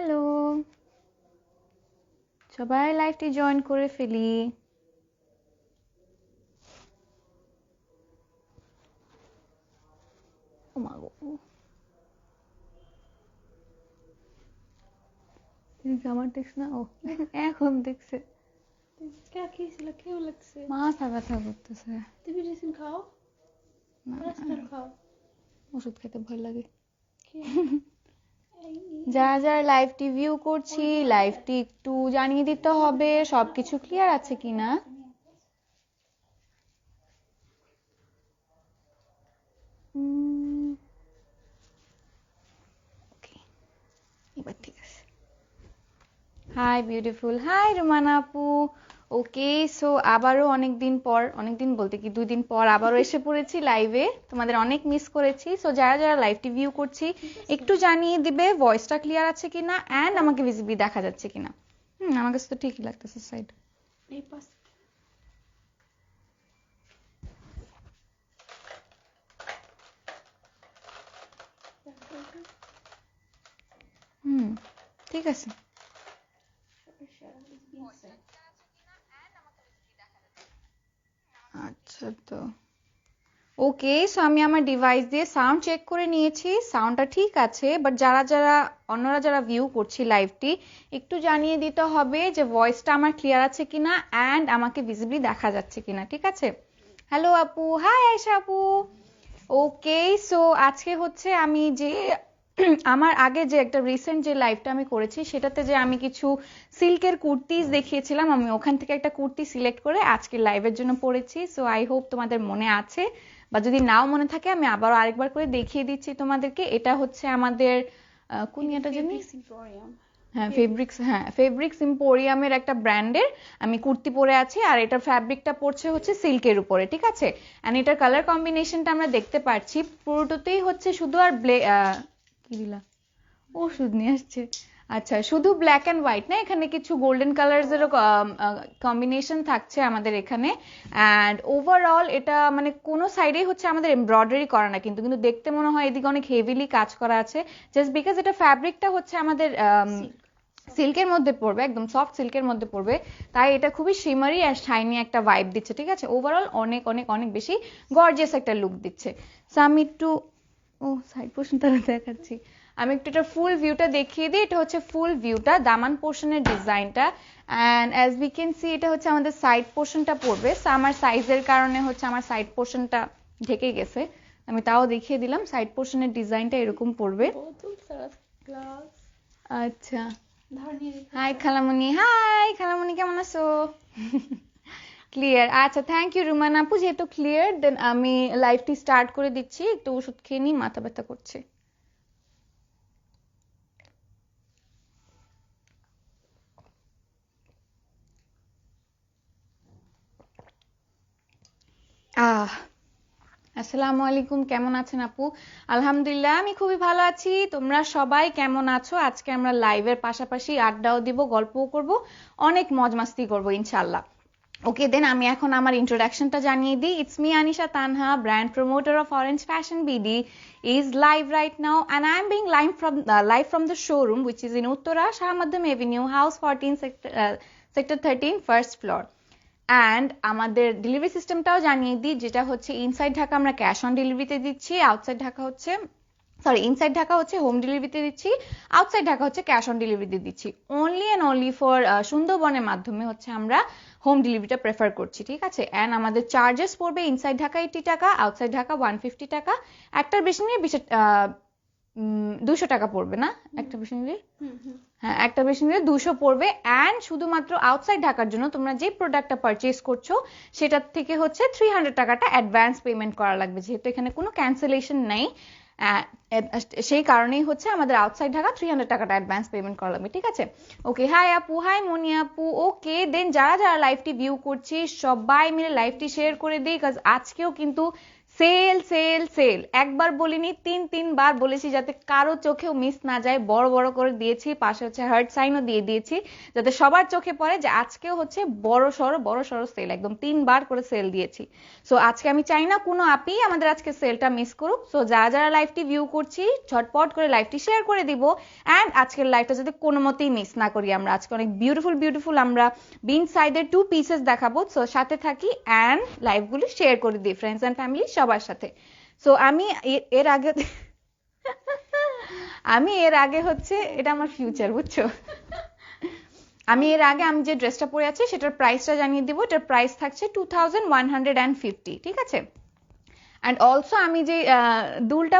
Hello, সবাই লাইভটি join করে ফেলি। ও মা গো, আমার দেখছ না? ও এখন দেখছে। কেমন লাগছে? মাথা ব্যথা করতেছে। তুমি মেডিসিন খাও, না, প্যারাসিটামল খাও। ওষুধ খেতে ভয় লাগে। কি? যারা যারা লাইভটি ভিউ করছি, লাইভটি একটু জানিয়ে দিতে হবে সবকিছু ক্লিয়ার আছে কিনা। এবার ঠিক আছে। হাই বিউটিফুল, হাই রুমানা আপু। ওকে, সো আবারও অনেকদিন বলতে কি 2 দিন পর আবারও এসে পড়েছি লাইভে। তোমাদের অনেক মিস করেছি। সো যারা যারা লাইভটি ভিউ করছি একটু জানিয়ে দিবে ভয়েসটা ক্লিয়ার আছে কিনা এন্ড আমাকে ভিজিবলি দেখা যাচ্ছে কিনা। আমার কাছে তো ঠিকই লাগতেছে সাইড। এই পাশ ঠিক আছে। আচ্ছা, তো ওকে, সো আমি আমার ডিভাইস দিয়ে সাউন্ড চেক করে নিয়েছি, সাউন্ডটা ঠিক আছে। বাট অন্যরা যারা ভিউ করছি লাইভটি একটু জানিয়ে দিতে হবে যে ভয়েসটা আমার ক্লিয়ার আছে কিনা এন্ড আমাকে ভিজিবলি দেখা যাচ্ছে কিনা। ঠিক আছে। হ্যালো আপু, হাই আয়েশা আপু। ওকে, সো আজকে হচ্ছে আমি যে আমার আগে যে একটা রিসেন্ট যে লাইভটা আমি করেছি সেটাতে যে আমি কিছু সিল্কের কুর্তিজ দেখিয়েছিলাম, আমি ওখান থেকে একটা কুর্তি সিলেক্ট করে আজকে লাইভের জন্য পরেছি। সো আই হোপ তোমাদের মনে আছে, বা যদি নাও মনে থাকে আমি আবারও আরেকবার করে দেখিয়ে দিচ্ছি তোমাদেরকে। এটা হচ্ছে আমাদের কোন এটা জানি, ফেব্রিক্স এম্পোরিয়ামের একটা ব্র্যান্ডের আমি কুর্তি পরে আছি, আর এটার ফ্যাব্রিকটা পড়ছে হচ্ছে সিল্কের উপরে। ঠিক আছে। এন্ড এটার কালার কম্বিনেশনটা আমরা দেখতে পাচ্ছি পুরোটাতেই হচ্ছে শুধু আর কি দিলা ওষুধ নিয়ে আসছে। আচ্ছা, শুধু ব্ল্যাক এন্ড হোয়াইট না, এখানে কিছু গোল্ডেন কালার্স এরও কম্বিনেশন থাকছে আমাদের এখানে। এন্ড ওভারঅল এটা মানে কোনো সাইডেই হচ্ছে আমাদের এমব্রয়ডারি করা না, কিন্তু কিন্তু দেখতে মনে হয় এদিকে অনেক হেভিলি কাজ করা আছে, জাস্ট বিকজ এটা ফ্যাব্রিকটা হচ্ছে আমাদের সিল্কের মধ্যে পড়বে, একদম সফট সিল্কের মধ্যে পড়বে, তাই এটা খুবই শিমারি আর শাইনি একটা ভাইব দিচ্ছে। ঠিক আছে। ওভারঅল অনেক অনেক অনেক বেশি গর্জিয়াস একটা লুক দিচ্ছে। সো আমি একটু সাইড পোর্শনটা দেখাচ্ছি, আমি একটু এটা ফুল ভিউটা দেখিয়ে দিই। এটা হচ্ছে ফুল ভিউটা, দামান পোর্শনের ডিজাইনটা। And as we can see এটা হচ্ছে আমাদের সাইড পোর্শনটা পড়বে। সো আমার সাইজের কারণে হচ্ছে আমার সাইড পোর্শনটা ঢেকে গেছে, আমি তাও দেখিয়ে দিলাম। সাইড পোর্শনের ডিজাইনটা এরকম পড়বে। আচ্ছা, হাই খালামণি, হাই খালামণি, কেমন আছো? ক্লিয়ার, আচ্ছা, থ্যাংক ইউ রুমান আপু। যেহেতু ক্লিয়ার, দেন আমি লাইভটি স্টার্ট করে দিচ্ছি। একটু ওষুধ খেয়ে নিই, মাথা ব্যথা করছে। আসসালামু আলাইকুম, কেমন আছেন আপু? আলহামদুলিল্লাহ আমি খুবই ভালো আছি। তোমরা সবাই কেমন আছো? আজকে আমরা লাইভের পাশাপাশি আড্ডাও দিব, গল্পও করব, অনেক মজ মাস্তি করবো ইনশাল্লাহ। ওকে, দেন আমি এখন আমার ইন্ট্রোডাকশনটা জানিয়ে দিই। It's me Anisha Tanha, brand promoter of orange fashion BD is live right now, and I am being live from the showroom which is in Uttara Shahmadam Avenue, house 14, sector 13, first floor. And আমাদের delivery সিস্টেমটাও জানিয়ে দিই, যেটা হচ্ছে inside Dhaka আমরা cash on ডেলিভারিতে দিচ্ছি, outside Dhaka হচ্ছে inside Dhaka হচ্ছে হোম ডেলিভারিতে দিচ্ছি, আউটসাইড ঢাকা হচ্ছে ক্যাশ অন ডেলিভারিতে দিচ্ছি। অনলি অ্যান্ড অনলি ফর সুন্দরবনের মাধ্যমে হচ্ছে আমরা হোম ডেলিভারিটা প্রেফার করছি। ঠিক আছে। অ্যান্ড আমাদের চার্জেস পড়বে ইনসাইড ঢাকা 80 টাকা, আউটসাইড ঢাকা 150 টাকা। একটার বেশি নিয়ে 200 টাকা পড়বে না, একটা বেশি নিলে, হ্যাঁ একটা বেশি নিলে 200 পড়বে। অ্যান্ড শুধুমাত্র আউটসাইড ঢাকার জন্য তোমরা যে প্রোডাক্টটা পারচেজ করছো সেটার থেকে হচ্ছে 300 টাকাটা অ্যাডভান্স পেমেন্ট করা লাগবে, যেহেতু এখানে কোনো ক্যান্সেলেশন নেই। সেই কারণেই হচ্ছে আমাদের আউটসাইড ঢাকা 300 টাকাটা অ্যাডভান্স পেমেন্ট করা লাগবে। ঠিক আছে। ওকে, হাই আপু, হাই মনি আপু। ওকে, দেন যারা যারা লাইভটি ভিউ করছি সবাই মিলে লাইভটি শেয়ার করে দিই, কাজ আজকেও কিন্তু সেল সেল সেল, একবার বলিনি, তিনবার বলেছি, যাতে কারো চোখেও মিস না যায়। বড় বড় করে দিয়েছি, পাশে হচ্ছে হার্ট সাইনও দিয়ে দিয়েছি, যাতে সবার চোখে পড়ে যে আজকেও হচ্ছে বড় সড়ো সেল, একদম 3বার করে সেল দিয়েছি। সো আজকে আমি চাই না কোনো আপি আমাদের আজকে সেলটা মিস করুক। সো যারা যারা লাইভটি ভিউ করছি, ঝটপট করে লাইভটি শেয়ার করে দিব। অ্যান্ড আজকের লাইভটা যদি কোনো মতেই মিস না করি, আমরা আজকে অনেক বিউটিফুল আমরা বিন সাইডের 2 পিসেস দেখাবো। সো সাথে থাকি অ্যান্ড লাইভগুলি শেয়ার করে দিই ফ্রেন্ডস অ্যান্ড ফ্যামিলি সবার সাথে। সো আমি এর আগে হচ্ছে, এটা আমার ফিউচার, বুঝছো? আমি যে ড্রেসটা পরে আছি সেটার প্রাইসটা জানিয়ে দিব। এটার প্রাইস থাকছে 2150, ঠিক আছে? অ্যান্ড অলসো আমি যে দুলটা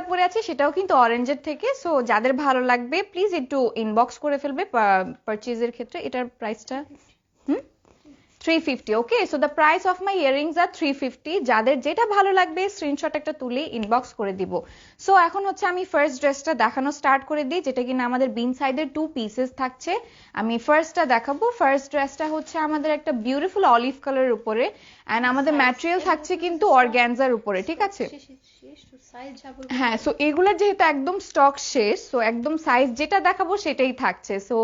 পরে আছি সেটাও কিন্তু অরেঞ্জের থেকে। সো যাদের ভালো লাগবে প্লিজ একটু ইনবক্স করে ফেলবে পারচেজের ক্ষেত্রে। এটার প্রাইসটা 350, okay? So the price of my earrings are 350। যাদের যেটা ভালো লাগবে স্ক্রিনশট একটা তুলে ইনবক্স করে দিব। সো এখন হচ্ছে আমি ফার্স্ট ড্রেসটা দেখানো স্টার্ট করে দিই, যেটা কিনা আমাদের বিন সাইডের 2 পিসেস থাকছে। আমি ফার্স্টটা দেখাবো। ফার্স্ট ড্রেসটা হচ্ছে আমাদের একটা বিউটিফুল অলিভ কালারের উপরে, অ্যান্ড আমাদের ম্যাটেরিয়াল থাকছে কিন্তু অর্গানজার উপরে, ঠিক আছে? হ্যাঁ, সো এগুলোর যেহেতু একদম স্টক শেষ, সো একদম সাইজ যেটা দেখাবো সেটাই থাকছে। সো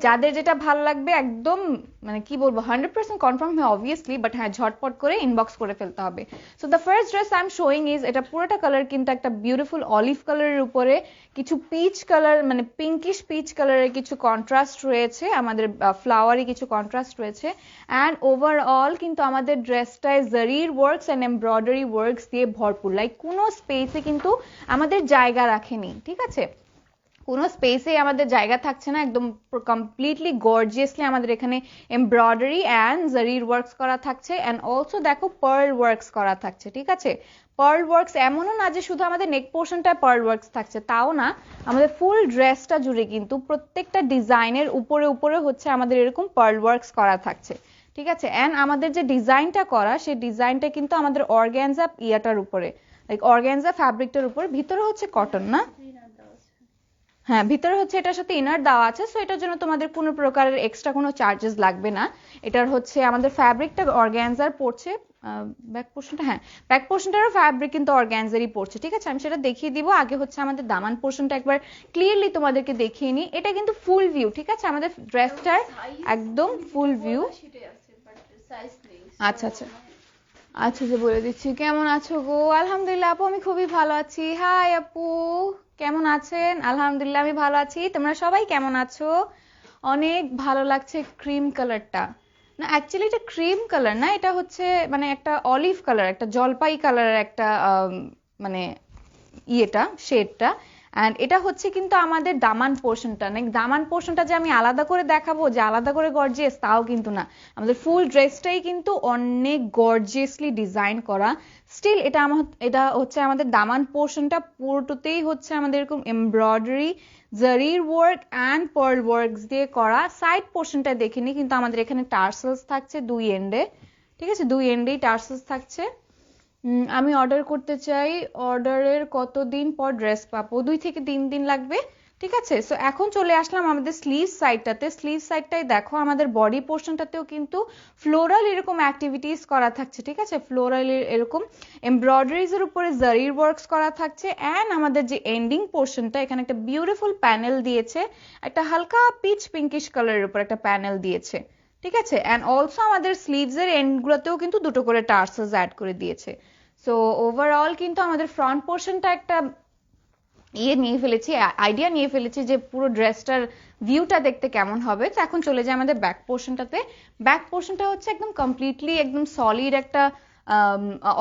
যাদের যেটা ভালো লাগবে একদম, মানে কি বলবো, 100% কনফার্ম হয় অবভিয়াসলি, বাট হ্যাঁ ঝটপট করে ইনবক্স করে ফেলতে হবে। So the first dress I am showing is, এটা পুরোটা কালার কিন্তু একটা বিউটিফুল অলিভ কালারের উপরে কিছু পিচ কালার, মানে পিঙ্কিশ পিচ কালারের কিছু কন্ট্রাস্ট রয়েছে, আমাদের ফ্লাওয়ারি কিছু কন্ট্রাস্ট রয়েছে। অ্যান্ড ওভারঅল কিন্তু আমাদের ড্রেসটায় জারির ওয়ার্কস অ্যান্ড এমব্রয়ডারি ওয়ার্কস দিয়ে ভরপুর। লাইক কোনো স্পেসে কিন্তু আমাদের জায়গা রাখেনি, ঠিক আছে? কোনো স্পেসে আমাদের জায়গা থাকছে না, একদম কমপ্লিটলি গর্জিয়াসলি আমাদের এখানে এমব্রয়ডারি অ্যান্ড জারির ওয়ার্কস করা থাকছে। অ্যান্ড অলসো দেখো পার্ল ওয়ার্কস করা থাকছে, ঠিক আছে? পার্ল ওয়ার্কস এমনও না যে শুধু আমাদের নেক পোর্শনটায় পার্ল ওয়ার্কস থাকছে, তাও না, আমাদের ফুল ড্রেসটা জুড়ে কিন্তু প্রত্যেকটা ডিজাইনের উপরে হচ্ছে আমাদের এরকম পার্ল ওয়ার্কস করা থাকছে, ঠিক আছে? অ্যান্ড আমাদের যে ডিজাইনটা করা, সেই ডিজাইনটা কিন্তু আমাদের অর্গানজা ইয়াটার উপরে, লাইক অর্গানজা ফ্যাব্রিকটার উপর, ভিতরে হচ্ছে কটন না? হ্যাঁ, ভিতরে হচ্ছে এটার সাথে ইনার দেওয়া আছে। সো এটার জন্য তোমাদের কোনো প্রকারের এক্সট্রা কোনো চার্জেস লাগবে না। এটার হচ্ছে আমাদের ফ্যাব্রিকটা অর্গানজার পড়ছে। ব্যাক পোর্শনটা, হ্যাঁ ব্যাক পোর্শনটারও ফ্যাব্রিক কিন্তু অর্গানজারই পড়ছে, ঠিক আছে? আমি সেটা দেখিয়ে দিব। আগে হচ্ছে আমাদের দামান পোর্শনটা একবার ক্লিয়ারলি তোমাদেরকে দেখিয়ে নিই। এটা কিন্তু ফুল ভিউ, ঠিক আছে? আমাদের ড্রেসটার একদম ফুল ভিউ। আচ্ছা, যে বলে দিচ্ছি। কেমন আছো গো? আলহামদুলিল্লাহ আপু, আমি খুবই ভালো আছি। হাই আপু, কেমন আছেন? আলহামদুলিল্লাহ আমি ভালো আছি। তোমরা সবাই কেমন আছো? অনেক ভালো লাগছে ক্রিম কালারটা। না, অ্যাকচুয়ালি এটা ক্রিম কালার না, এটা হচ্ছে মানে একটা অলিভ কালার, একটা জলপাই কালারের একটা মানে ইয়েটা, শেডটা। অ্যান্ড এটা হচ্ছে কিন্তু আমাদের দামান পোর্শনটা। দামান পোর্শনটা যে আমি আলাদা করে দেখাবো যে আলাদা করে গর্জিয়াস, তাও কিন্তু না। আমাদের ফুল ড্রেসটাই কিন্তু অনেক গর্জিয়াসলি ডিজাইন করা। স্টিল এটা হচ্ছে আমাদের দামান পোর্শনটা পুরোটাতেই হচ্ছে আমাদের এরকম এমব্রয়ডারি, জারির ওয়ার্ক অ্যান্ড পার্ল ওয়ার্কস দিয়ে করা। সাইড পোর্শনটা দেখিনি, কিন্তু আমাদের এখানে টার্সেলস থাকছে 2 এন্ডে, ঠিক আছে? 2 এন্ডেই টার্সেলস থাকছে। আমি অর্ডার করতে চাই, অর্ডারের কতদিন পর ড্রেস পাবো? 2 থেকে 3 দিন লাগবে, ঠিক আছে? সো এখন চলে আসলাম আমাদের স্লিভ সাইডটাতে। স্লিভ সাইডটাই দেখো, আমাদের বডি পোর্শনটাতেও কিন্তু ফ্লোরাল এরকম অ্যাক্টিভিটিস করা থাকছে, ঠিক আছে? ফ্লোরাল এরকম এমব্রয়ডারিজ এর উপরে জারির ওয়ার্কস করা থাকছে। অ্যান্ড আমাদের যে এন্ডিং পোর্শনটা, এখানে একটা বিউটিফুল প্যানেল দিয়েছে, একটা হালকা পিচ পিঙ্কিশ কালারের উপর একটা প্যানেল দিয়েছে, ঠিক আছে? অ্যান্ড অলসো আমাদের স্লিভস এর এন্ড গুলোতেও কিন্তু 2টো করে টার্সেলস অ্যাড করে দিয়েছে। সো ওভারঅল কিন্তু আমাদের ফ্রন্ট পোর্শনটা একটা আইডিয়া নিয়ে ফেলেছি যে পুরো ড্রেসটার ভিউটা দেখতে কেমন হবে। তো এখন চলে যায় আমাদের ব্যাক পোর্শনটাতে। ব্যাক পোর্শনটা হচ্ছে একদম কমপ্লিটলি একদম সলিড একটা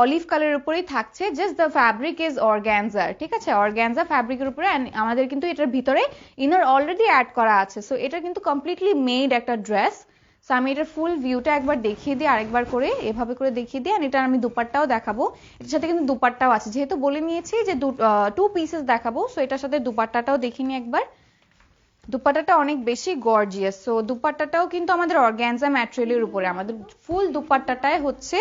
অলিভ কালারের উপরেই থাকছে। Just the fabric is organza, ঠিক আছে? অর্গানজা ফ্যাব্রিকের উপরে। আমাদের কিন্তু এটার ভিতরে ইনার অলরেডি অ্যাড করা আছে। সো এটা কিন্তু কমপ্লিটলি মেড একটা ড্রেস। সো আমি এটার ফুল ভিউটা একবার দেখিয়ে দিই, আরেকবার করে এভাবে করে দেখিয়ে দিই। আর এটা আমি দুপাট্টাও দেখাবো, এটার সাথে কিন্তু দুপাট্টাও আছে, যেহেতু বলে নিয়েছি যে 2 পিসেস দেখাবো। সো এটার সাথে দুপাট্টাটাও দেখিনি একবার। দুপাট্টাটা অনেক বেশি গর্জিয়াস। সো দুপাট্টাটাও কিন্তু আমাদের অর্গানজা ম্যাটেরিয়ালের উপরে। আমাদের ফুল দুপাট্টাটায় হচ্ছে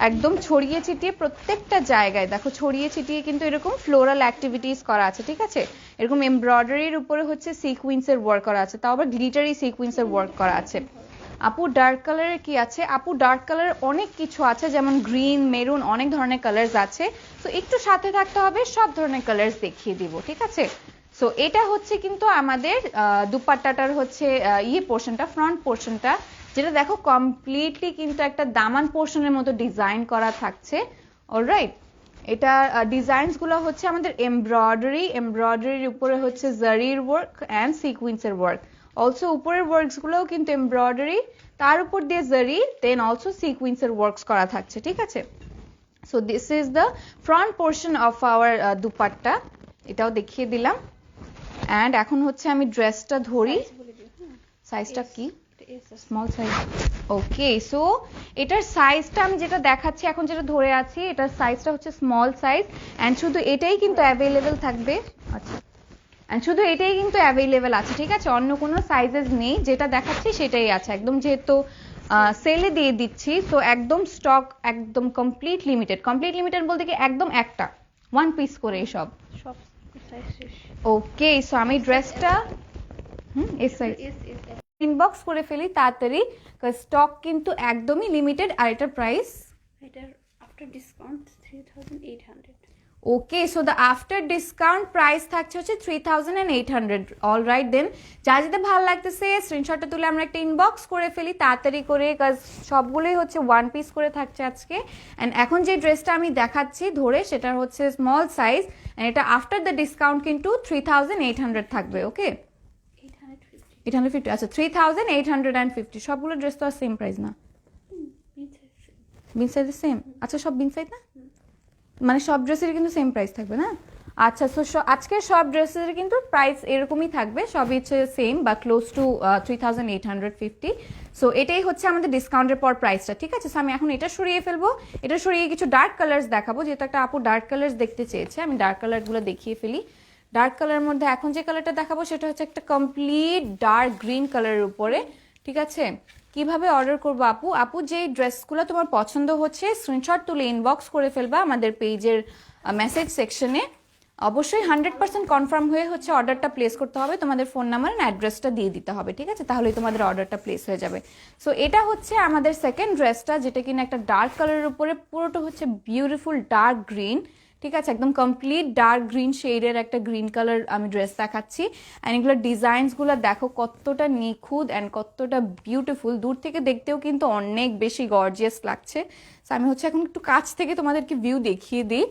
একদম ছড়িয়ে ছিটিয়ে প্রত্যেকটা জায়গায় দেখো, ছড়িয়ে ছিটিয়ে কিন্তু এরকম ফ্লোরাল অ্যাক্টিভিটিস করা আছে, ঠিক আছে? এরকম এমব্রয়ডারির উপরে হচ্ছে সিকোয়েন্সের ওয়ার্ক করা আছে, তাও আবার গ্লিটারি সিকোয়েন্সের ওয়ার্ক করা আছে। আপু ডার্ক কালারের কি আছে? আপু ডার্ক কালারের অনেক কিছু আছে, যেমন গ্রিন, মেরুন, অনেক ধরনের কালার্স আছে। তো একটু সাথে থাকতে হবে, সব ধরনের কালার্স দেখিয়ে দিব, ঠিক আছে? সো এটা হচ্ছে কিন্তু আমাদের দুপাট্টাটার হচ্ছে পোর্শনটা, ফ্রন্ট পোর্শনটা, যেটা দেখো কমপ্লিটলি কিন্তু একটা দামান পোর্শনের মতো ডিজাইন করা থাকছে। অলরাইট, এটা ডিজাইনস গুলো হচ্ছে আমাদের এমব্রয়ডারির উপরে হচ্ছে জারির ওয়ার্ক অ্যান্ড সিকোয়েন্সের ওয়ার্ক। অলসো উপরের ওয়ার্কস গুলোও কিন্তু এমব্রয়ডারি, তার উপর দিয়ে জারি, দেন অলসো সিকোয়েন্সের ওয়ার্কস করা থাকছে, ঠিক আছে? So this is the front portion of hour dupatta, এটাও দেখিয়ে দিলাম। অ্যান্ড এখন হচ্ছে আমি ড্রেসটা ধরি। সাইজটা কি? Small size. ওকে, সো এটার সাইজটা আমি যেটা দেখাচ্ছি এখন, যেটা ধরে আছি, এটার সাইজটা হচ্ছে স্মল সাইজ। অ্যান্ড শুধু এটাই কিন্তু অ্যাভেলেবেল থাকবে। আচ্ছা, অ্যান্ড শুধু এটাই কিন্তু অ্যাভেলেবেল আছে, ঠিক আছে? অন্য কোনো সাইজেস নেই, যেটা দেখাচ্ছি সেটাই আছে একদম, যেহেতু সেলে দিয়ে দিচ্ছি। তো একদম স্টক একদম কমপ্লিট লিমিটেড বলতে কি একদম একটা ওয়ান পিস করে সব। সব সাইজ শেষ। ওকে, সো আমি ড্রেসটা এস সাইজ ইনবক্স করে ফেলি তাড়াতাড়ি, কারণ স্টক কিন্তু একদমই লিমিটেড। আর এটার প্রাইস? এটার after discount 3800। Okay, so the after discount price থাকছে হচ্ছে 3800। অলরাইট দেন, যা যেটা ভালো লাগতেছে স্ক্রিনশটটা তুলে আমরা একটা ইনবক্স করে ফেলি তাড়াতাড়ি করে, কাজ সবগুলোই হচ্ছে ওয়ান পিস করে থাকছে আজকে। অ্যান্ড এখন যে ড্রেসটা আমি দেখাচ্ছি ধরে, সেটা হচ্ছে স্মল সাইজ, অ্যান্ড এটা আফটার দ্য ডিসকাউন্ট কিন্তু 3800 থাকবে। ওকে, 850, আচ্ছা 3850। সবগুলো ড্রেস তো আর সেম প্রাইস না? বিন সাইজ সেম? আচ্ছা, সব বিন সাইজ না, মানে সব ড্রেসের কিন্তু সেম প্রাইস থাকবে না? আচ্ছা, সো আজকের সব ড্রেসের কিন্তু প্রাইস এরকমই থাকবে, সবই হচ্ছে সেম বা ক্লোজ টু 3850। সো এটাই হচ্ছে আমাদের ডিসকাউন্টের পর প্রাইসটা, ঠিক আছে? সো আমি এখন এটা সরিয়ে ফেলবো, এটা সরিয়ে কিছু ডার্ক কালার্স দেখাবো, যেহেতু একটা আপু ডার্ক কালার্স দেখতে চেয়েছে, আমি ডার্ক কালারগুলো দেখিয়ে ফেলি। ডার্ক কালারের মধ্যে এখন যে কালারটা দেখাবো সেটা হচ্ছে একটা কমপ্লিট ডার্ক গ্রিন কালারের উপরে, ঠিক আছে? কিভাবে অর্ডার করবো আপু? আপু যেই ড্রেসগুলো তোমার পছন্দ হচ্ছে স্ক্রিনশট তুলে ইনবক্স করে ফেলবা আমাদের পেজের মেসেজ সেকশনে। অবশ্যই 100% কনফার্ম হয়ে হচ্ছে অর্ডারটা প্লেস করতে হবে, তোমাদের ফোন নাম্বার অ্যান্ড অ্যাড্রেসটা দিয়ে দিতে হবে, ঠিক আছে? তাহলেই তোমাদের অর্ডারটা প্লেস হয়ে যাবে। সো এটা হচ্ছে আমাদের সেকেন্ড ড্রেসটা, যেটা কিনা একটা ডার্ক কালারের উপরে, পুরোটা হচ্ছে বিউটিফুল ডার্ক গ্রিন, ঠিক আছে? একদম কমপ্লিট ডার্ক গ্রিন শেডের একটা গ্রিন কালার আমি ড্রেস দেখাচ্ছি। অ্যান্ড এগুলোর ডিজাইনসগুলো দেখো কতটা নিখুঁত অ্যান্ড কতটা বিউটিফুল, দূর থেকে দেখতেও কিন্তু অনেক বেশি গর্জিয়াস লাগছে। সো আমি হচ্ছে এখন একটু কাছ থেকে তোমাদেরকে ভিউ দেখিয়ে দিই।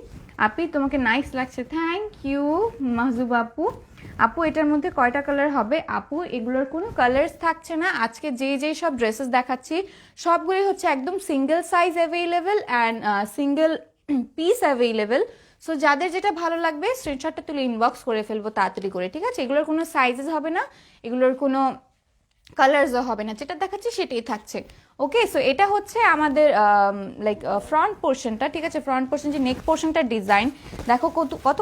আপি, তোমাকে নাইস লাগছে, থ্যাংক ইউ মাহজুব আপু। আপু এটার মধ্যে কয়টা কালার হবে? আপু এগুলোর কোনো কালার্স থাকছে না, আজকে যে সব ড্রেসেস দেখাচ্ছি সবগুলোই হচ্ছে একদম single size available and single piece available. So যাদের যেটা ভালো লাগবে স্ক্রিনশটটা তুলে ইনবক্স করে ফেলবো তাড়াতাড়ি করে, ঠিক আছে? এগুলোর কোনো সাইজেস হবে না, এগুলোর কোনো কালার্সও হবে না, যেটা দেখাচ্ছি সেটাই থাকছে। ওকে, সো এটা হচ্ছে আমাদের লাইক ফ্রন্ট পোর্শনটা, ঠিক আছে? ফ্রন্ট পোর্শন যে নেক পোর্শনটার ডিজাইন দেখো কত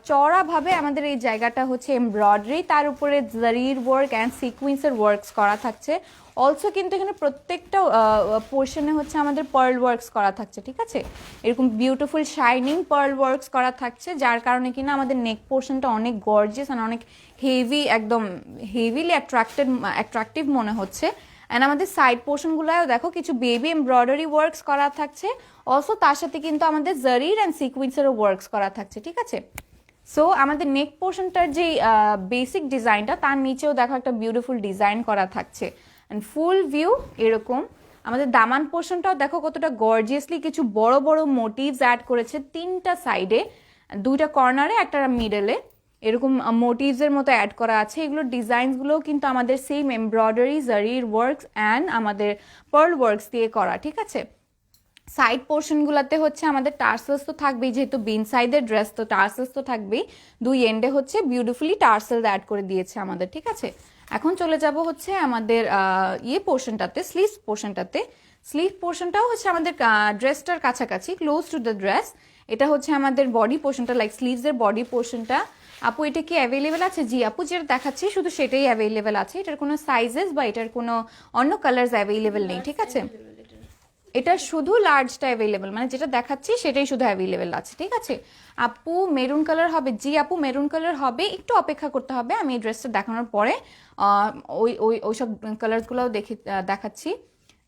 চড়াভাবে আমাদের এই জায়গাটা হচ্ছে এমব্রয়ডারি, তার উপরে জারির ওয়ার্ক অ্যান্ড সিকুয়েন্সের ওয়ার্কস করা থাকছে। অলসো কিন্তু এখানে প্রত্যেকটা পোর্শনে হচ্ছে আমাদের পার্ল ওয়ার্কস করা থাকছে, ঠিক আছে? এরকম বিউটিফুল শাইনিং পার্ল ওয়ার্কস করা থাকছে, যার কারণে কিনা আমাদের নেক পোর্শনটা অনেক গর্জিয়াস আর অনেক হেভি, একদম হেভিলি অ্যাট্রাকটিভ মনে হচ্ছে। অ্যান্ড আমাদের সাইড পোর্শনগুলোও দেখো কিছু বেবি এমব্রয়ডারি ওয়ার্কস করা থাকছে, অলসো তার সাথে কিন্তু আমাদের জারির অ্যান্ড সিকুয়েন্সেরও ওয়ার্কস করা থাকছে, ঠিক আছে? সো আমাদের নেক পোর্শনটার যে বেসিক ডিজাইনটা, তার নিচেও দেখো একটা বিউটিফুল ডিজাইন করা থাকছে। অ্যান্ড ফুল ভিউ এরকম। আমাদের দামান পোর্শনটাও দেখো কতটা গর্জিয়াসলি কিছু বড় বড় মোটিভস অ্যাড করেছে, 3টা সাইডে, 2টা কর্নারে, একটা মিডলে, এরকম মোটিভসের মতো অ্যাড করা আছে। এগুলোর ডিজাইনসগুলোও কিন্তু আমাদের সেম এমব্রয়ডারি, জারির ওয়ার্কস অ্যান্ড আমাদের পার্ল ওয়ার্কস দিয়ে করা, ঠিক আছে? সাইড পোর্শনগুলোতে হচ্ছে আমাদের টার্সেলস তো থাকবেই, যেহেতু বিন সাইডের ড্রেস তো টার্সেলস তো থাকবেই, দুই এন্ডে হচ্ছে বিউটিফুলি টার্সেলস অ্যাড করে দিয়েছে আমাদের, ঠিক আছে? এখন চলে যাব হচ্ছে আমাদের পোর্শনটাতে, স্লিভস পোর্শনটাতে। স্লিভ পোর্শনটাও হচ্ছে আমাদের ড্রেসটার কাছাকাছি, ক্লোজ টু দ্য ড্রেস। এটা হচ্ছে আমাদের বডি পোর্শনটা, লাইক স্লিভসের বডি পোর্শনটা। আপু এটা কি অ্যাভেলেবেল আছে? জি আপু, যেটা দেখাচ্ছি শুধু সেটাই অ্যাভেলেবেল আছে, এটার কোনো সাইজেস বা এটার কোনো অন্য কালার্স অ্যাভেলেবেল নেই, ঠিক আছে? এটা শুধু লার্জটা অ্যাভেলেবেল, মানে যেটা দেখাচ্ছি সেটাই শুধু অ্যাভেলেবেল আছে, ঠিক আছে। আপু মেরুন কালার হবে? জি আপু মেরুন কালার হবে, একটু অপেক্ষা করতে হবে, আমি এই ড্রেসটা দেখানোর পরে ওই ওই ওইসব কালারগুলোও দেখাচ্ছি।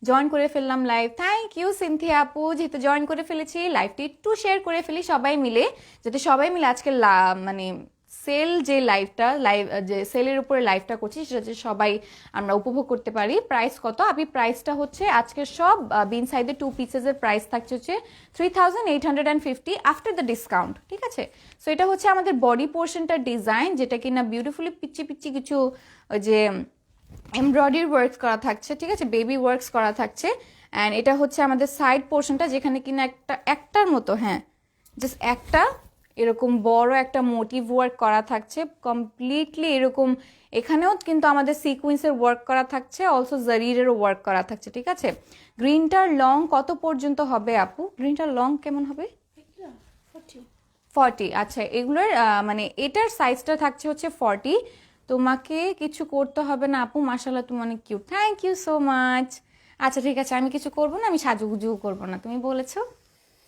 জয়েন করে ফেললাম লাইভ, থ্যাংক ইউ সিনথিয়া আপু, যেহেতু জয়েন করে ফেলেছি লাইভটি একটু শেয়ার করে ফেলি সবাই মিলে, যাতে সবাই মিলে আজকে মানে সেল যে যে সেলের উপরে লাইভটা করছি সেটা যে সবাই আমরা উপভোগ করতে পারি। প্রাইস কত আপনি? প্রাইসটা হচ্ছে আজকের সব বিন সাইডে 2 পিসেসের প্রাইস থাকছে হচ্ছে 3850 আফটার দ্য ডিসকাউন্ট, ঠিক আছে। সো এটা হচ্ছে আমাদের বডি পোর্শনটার ডিজাইন, যেটা কিনা বিউটিফুলি পিচ্ছি পিচ্ছি কিছু ওই যে এমব্রয়ডারি ওয়ার্কস করা থাকছে, ঠিক আছে, বেবি ওয়ার্কস করা থাকছে। অ্যান্ড এটা হচ্ছে আমাদের সাইড পোর্শনটা, যেখানে কিনা একটার মতো, হ্যাঁ জাস্ট একটা এরকম বড় একটা মোটিভ ওয়ার্ক করা থাকছে কমপ্লিটলি এরকম। এখানেও কিন্তু আমাদের সিকুয়েন্সের ওয়ার্ক করা থাকছে, অলসো জারিরেরও ওয়ার্ক করা থাকছে, ঠিক আছে। গ্রিনটার লং কত পর্যন্ত হবে আপু? গ্রিনটার লং কেমন হবে? 40। আচ্ছা, এগুলোর মানে এটার সাইজটা থাকছে হচ্ছে 40। তোমাকে কিছু করতে হবে না আপু, মাশাআল্লাহ তুমি অনেক cute, thank you so much. আচ্ছা ঠিক আছে, আমি কিছু করবো না, আমি সাজুগুজু করবো না, তুমি বলেছো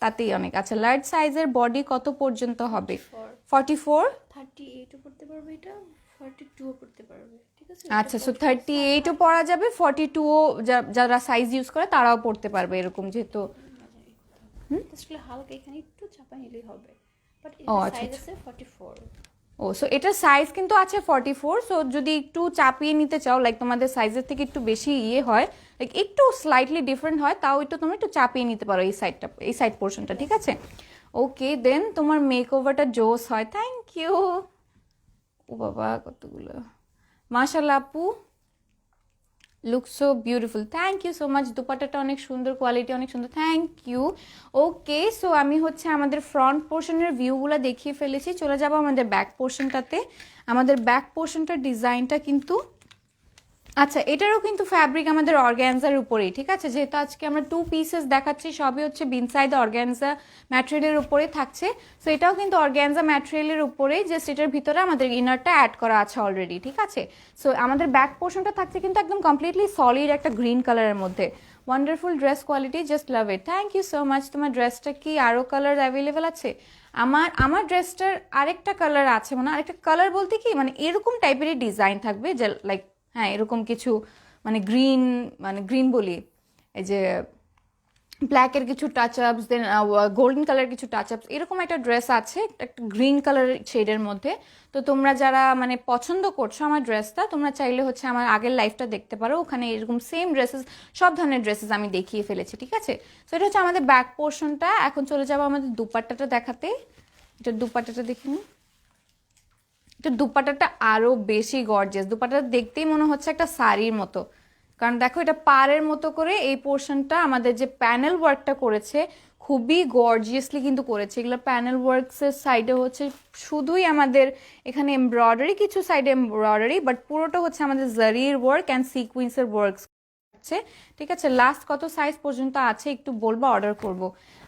তাতেই অনেক। আচ্ছা, লার্জ সাইজের বডি কত পর্যন্ত হবে? 44। 38ও পড়তে পারবে, এটা 42ও পড়তে পারবে, ঠিক আছে। আচ্ছা, সো 38ও পরা যাবে, 42ও যারা সাইজ ইউজ করে তারাও পড়তে পারবে এরকম, যেহেতু আসলে হালকা এখানে একটু চাপা নিলেই হবে, বাট ও এটা আচ্ছা সাইজ আচ্ছা। আছে 44। ও সো এটার সাইজ কিন্তু আছে 44। সো যদি একটু চাপিয়ে নিতে চাও, লাইক তোমাদের সাইজের থেকে একটু বেশি হয়, লাইক একটু স্লাইটলি ডিফারেন্ট হয়, তাও একটু তোমরা একটু চাপিয়ে নিতে পারো এই সাইডটা, এই সাইড পোর্শনটা, ঠিক আছে। ওকে দেন, তোমার মেক ওভারটা জোস হয়, থ্যাংক ইউ। ও বাবা কতগুলো, মাশাআল্লাহ আপু look so beautiful, thank you so much. দুপাট্টাটা অনেক সুন্দর, কোয়ালিটি অনেক সুন্দর, থ্যাংক ইউ। ওকে, সো আমি হচ্ছে আমাদের ফ্রন্ট পোর্শনের ভিউগুলো দেখিয়ে ফেলেছি, চলে যাবো আমাদের ব্যাক পোর্শনটাতে। আমাদের ব্যাক পোর্শনটার ডিজাইনটা কিন্তু, আচ্ছা এটারও কিন্তু ফ্যাব্রিক আমাদের অর্গ্যানজার উপরেই, ঠিক আছে। যেহেতু আজকে আমরা 2 পিসেস দেখাচ্ছি, সবই হচ্ছে বিনসাইড অর্গ্যানজা ম্যাটেরিয়ালের উপরে থাকছে। সো এটাও কিন্তু অর্গ্যানজা ম্যাটেরিয়ালের উপরেই, জাস্ট এটার ভিতরে আমাদের ইনারটা অ্যাড করা আছে অলরেডি, ঠিক আছে। সো আমাদের ব্যাক পোর্শনটা থাকছে কিন্তু একদম কমপ্লিটলি সলিড একটা গ্রিন কালারের মধ্যে। Wonderful dress quality, just love it, thank you so much. তোমার ড্রেসটা কি আরও কালার অ্যাভেলেবেল আছে? আমার ড্রেসটার আরেকটা কালার আছে, মানে আরেকটা কালার বলতে কি মানে এরকম টাইপেরই ডিজাইন থাকবে, যে লাইক হ্যাঁ এরকম কিছু, মানে গ্রিন বলি, এই যে ব্ল্যাকের কিছু টাচ আপস, দেন গোল্ডেন কালার কিছু টাচ আপস, এরকম একটা ড্রেস আছে একটা গ্রিন কালার শেডের মধ্যে। তো তোমরা যারা মানে পছন্দ করছো আমার ড্রেসটা, তোমরা চাইলে হচ্ছে আমার আগের লাইফটা দেখতে পারো, ওখানে এরকম সেম ড্রেসেস, সব ধরনের ড্রেসেস আমি দেখিয়ে ফেলেছি, ঠিক আছে। তো এটা হচ্ছে আমাদের ব্যাক পোর্শনটা। এখন চলে যাবো আমাদের দুপাট্টাটা দেখাতে। এটা দুপাট্টাটা দেখিনি, এটা দুপাট্টাটা আরো বেশি গর্জিয়াস, দুপাট্টাটা দেখতেই মনে হচ্ছে একটা শাড়ির মতো, কারণ দেখো এটা পাড়ের মতো করে এই পোর্শনটা আমাদের যে প্যানেল ওয়ার্কটা করেছে খুবই গর্জিয়াসলি কিন্তু করেছে। এগুলো প্যানেল ওয়ার্কসের সাইডে হচ্ছে শুধুই আমাদের এখানে এমব্রয়ডারি, কিছু সাইডে এমব্রয়ডারি, বাট পুরোটা হচ্ছে আমাদের জারির ওয়ার্ক অ্যান্ড সিকুয়েন্সের ওয়ার্কস, ঠিক আছে। লাস্ট কত সাইজ পর্যন্ত আছে একটু বলবো, অর্ডার করব।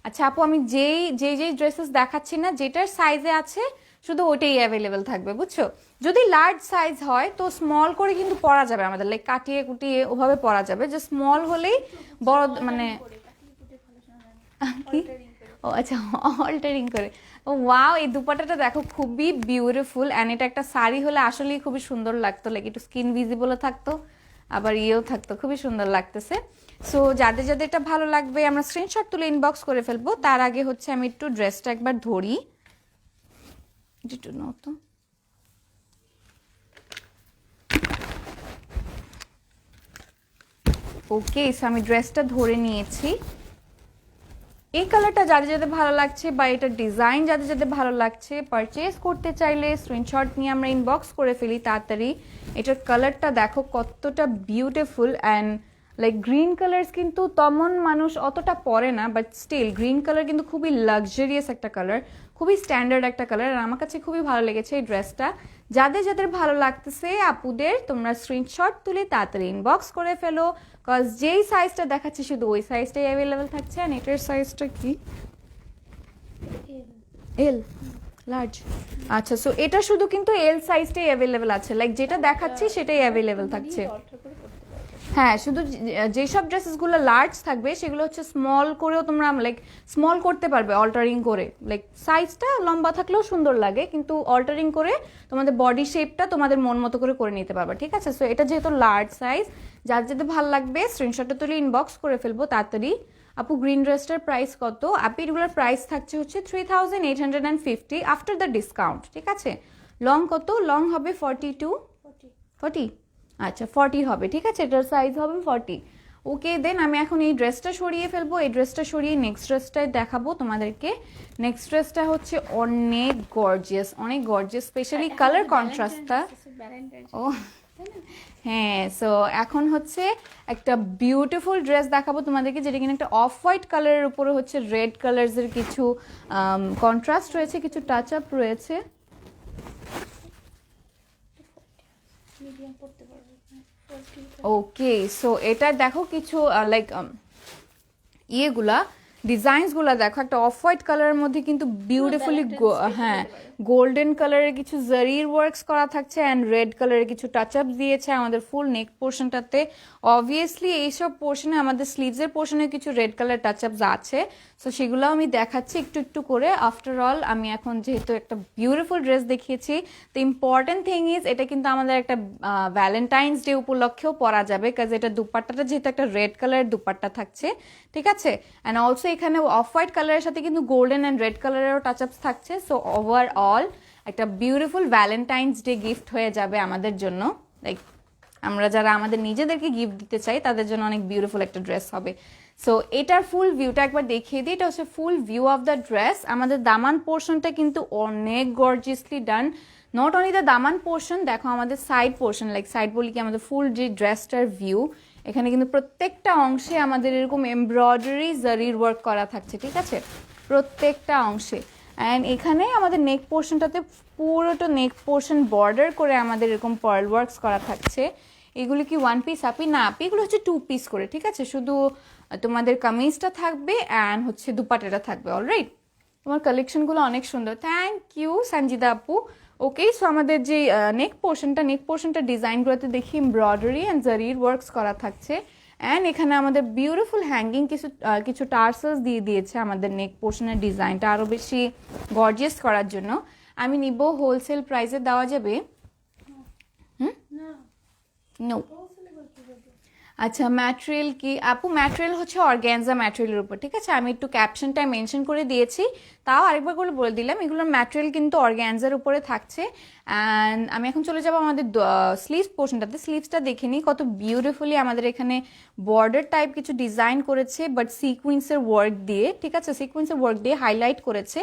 আচ্ছা আপু, আমি যেই ড্রেসেস দেখাচ্ছি না, যেটার সাইজে আছে শুধু ওইটাই অ্যাভেলেবেল থাকবে, বুঝছো। যদি লার্জ সাইজ হয় তো স্মল করে কিন্তু পরা যাবে আমাদের, লাইক কাটিয়ে কুটিয়ে ওভাবে পরা যাবে, যে স্মল হলেই বড় মানে কি, ও আচ্ছা অল্টারিং করে। ও ওয়াও, এই দুপাট্টাটা দেখো খুবই বিউটিফুল, অ্যান্ড এটা একটা শাড়ি হলে আসলেই খুবই সুন্দর লাগতো, লাইক একটু স্কিন ভিজিবলও থাকতো, আবার ইয়েও থাকতো, খুবই সুন্দর লাগতেছে। সো যাদের যাদের এটা ভালো লাগবে আমরা স্ক্রিনশট তুলে ইনবক্স করে ফেলবো। তার আগে হচ্ছে আমি একটু ড্রেসটা একবার ধরি, একটু নাও তো। ওকে, সো আমি ড্রেসটা ধরে নিয়েছি। এই কালারটা যাদের যাদের ভালো লাগছে বা এটা ডিজাইন যাদের যাদের ভালো লাগছে, পারচেজ করতে চাইলে স্ক্রিনশট নিয়ে আমরা ইনবক্স করে ফেলি তাড়াতাড়ি। এটার কালারটা দেখো কতটা beautiful, and like green colours কিন্তু তেমন মানুষ অতটা পরে না, বাট স্টিল গ্রিন কালার কিন্তু খুবই লাক্সারিয়াস একটা কালার, খুবই স্ট্যান্ডার্ড একটা কালার, আর আমার কাছে খুবই ভালো লেগেছে এই ড্রেসটা। যাদের যাদের ভালো লাগতেছে আপুদের, তোমরা স্ক্রিনশট তুলে তাড়াতাড়ি ইনবক্স করে ফেলো, কজ যেই সাইজটা দেখাচ্ছি শুধু ওই সাইজটাই অ্যাভেলেবেল থাকছে। আর এটার সাইজটা কি? এল, লার্জ। আচ্ছা, সো এটা শুধু কিন্তু এল সাইজটাই অ্যাভেলেবেল আছে, লাইক যেটা দেখাচ্ছি সেটাই অ্যাভেলেবেল থাকছে। হ্যাঁ, শুধু যেসব ড্রেসেসগুলো লার্জ থাকবে সেগুলো হচ্ছে স্মল করেও তোমরা লাইক স্মল করতে পারবে অল্টারিং করে, লাইক সাইজটা লম্বা থাকলেও সুন্দর লাগে কিন্তু অল্টারিং করে তোমাদের বডি শেপটা তোমাদের মন মতো করে নিতে পারবে, ঠিক আছে? সো এটা যেহেতু লার্জ সাইজ, যার যেতে ভালো লাগবে স্ক্রিনশটটা তুলে ইনবক্স করে ফেলবো তাড়াতাড়ি। আপু গ্রিন ড্রেসটার প্রাইস কত? আপু এগুলোর প্রাইস থাকছে হচ্ছে 3850 আফটার দ্য ডিসকাউন্ট, ঠিক আছে? লং কত? লং হবে 40 আচ্ছা 40 হবে, ঠিক আছে? এটার সাইজ হবে 40। ওকে, দেন আমি এখন এই ড্রেসটা সরিয়ে ফেলবো, এই ড্রেসটা সরিয়ে নেক্সট ড্রেসটাই দেখাবো তোমাদেরকে। নেক্সট ড্রেসটা হচ্ছে অনেক গর্জিয়াস স্পেশালি কালার কন্ট্রাস্টটা। ও হ্যাঁ, সো এখন হচ্ছে একটা বিউটিফুল ড্রেস দেখাবো তোমাদেরকে, যেটা কিনা একটা অফ হোয়াইট কালারের উপরে হচ্ছে রেড কালার্সের কিছু কন্ট্রাস্ট রয়েছে, কিছু টাচ আপ রয়েছে। ওকে, সো এটা দেখো কিছু লাইক ইয়েগুলা ডিজাইনসগুলা দেখো, একটা অফ হোয়াইট কালারের মধ্যে কিন্তু বিউটিফুলি হ্যাঁ গোল্ডেন কালারের কিছু জারির ওয়ার্কস করা থাকছে অ্যান্ড রেড কালারের কিছু টাচ আপ দিয়েছে আমাদের ফুল নেক পোর্শনটাতে। অবভিয়াসলি এইসব পোর্শনে আমাদের স্লিভসের পোর্শনে কিছু রেড কালার টাচ আপস আছে, সো সেগুলো আমি দেখাচ্ছি একটু একটু করে। আফটার অল আমি এখন যেহেতু একটা বিউটিফুল ড্রেস দেখিয়েছি, তো ইম্পর্টেন্ট থিং ইজ এটা কিন্তু আমাদের একটা ভ্যালেন্টাইন্স ডে উপলক্ষেও পরা যাবে, কাজ এটা দুপাট্টাটা যেহেতু একটা রেড কালারের দুপাট্টা থাকছে, ঠিক আছে? অ্যান্ড অলসো এখানে অফ হোয়াইট কালারের সাথে কিন্তু গোল্ডেন অ্যান্ড রেড কালারেরও টাচ আপস থাকছে। সো ওভারঅল একটা বিউটিফুল ভ্যালেন্টাইন্স ডে গিফট হয়ে যাবে আমাদের জন্য, লাইক আমরা যারা আমাদের নিজেদেরকে গিফট দিতে চাই তাদের জন্য অনেক বিউটিফুল একটা ড্রেস হবে। সো এটার ফুল ভিউটা একবার দেখিয়ে দিই, এটা হচ্ছে ফুল ভিউ অফ দ্য ড্রেস। আমাদের দামান পোর্শনটা কিন্তু অনেক gorgeously done. Not only the Daman portion, দেখো আমাদের সাইড পোর্শন, লাইক সাইড বলি কি আমাদের ফুল যে ড্রেসটার ভিউ, এখানে কিন্তু প্রত্যেকটা অংশে আমাদের এরকম এমব্রয়ডারি জারির ওয়ার্ক করা থাকছে, ঠিক আছে? প্রত্যেকটা অংশে। অ্যান্ড এখানে আমাদের নেক পোর্শনটাতে পুরোটা নেক পোর্শন বর্ডার করে আমাদের এরকম পার্ল ওয়ার্কস করা থাকছে। এগুলো কি ওয়ান পিস আপি? না আপি, এগুলো হচ্ছে 2 পিস করে, ঠিক আছে? শুধু তোমাদের কামিজটা থাকবে অ্যান্ড হচ্ছে দুপাট্টাটা থাকবে। অলরাইট, তোমার কালেকশনগুলো অনেক সুন্দর, থ্যাংক ইউ সঞ্জিদা আপু। ওকে, সো আমাদের যে নেক পোর্শনটা ডিজাইনগুলোতে দেখি এমব্রয়ডারি অ্যান্ড জারির ওয়ার্কস করা থাকছে। অ্যান্ড এখানে আমাদের বিউটিফুল হ্যাঙ্গিং কিছু টার্সেলস দিয়ে দিয়েছে আমাদের নেক পোর্শনের ডিজাইনটা আরও বেশি গর্জিয়াস করার জন্য। আমি নিব হোলসেল প্রাইসে, দেওয়া যাবে? নো। আচ্ছা, ম্যাটেরিয়াল কি আপু? ম্যাটেরিয়াল হচ্ছে অর্গ্যানজা ম্যাটেরিয়ালের উপর, ঠিক আছে? আমি একটু ক্যাপশনটায় মেনশন করে দিয়েছি, তাও আরেকবার করে বলে দিলাম এগুলোর ম্যাটেরিয়াল কিন্তু অর্গ্যানজার উপরে থাকছে। অ্যান্ড আমি এখন চলে যাবো আমাদের স্লিভস পোর্শনটাতে। স্লিভসটা দেখে নিই কত বিউটিফুলি আমাদের এখানে বর্ডার টাইপ কিছু ডিজাইন করেছে, বাট সিকুয়েন্সের ওয়ার্ক দিয়ে, ঠিক আছে? সিকুয়েন্সের ওয়ার্ক দিয়ে হাইলাইট করেছে।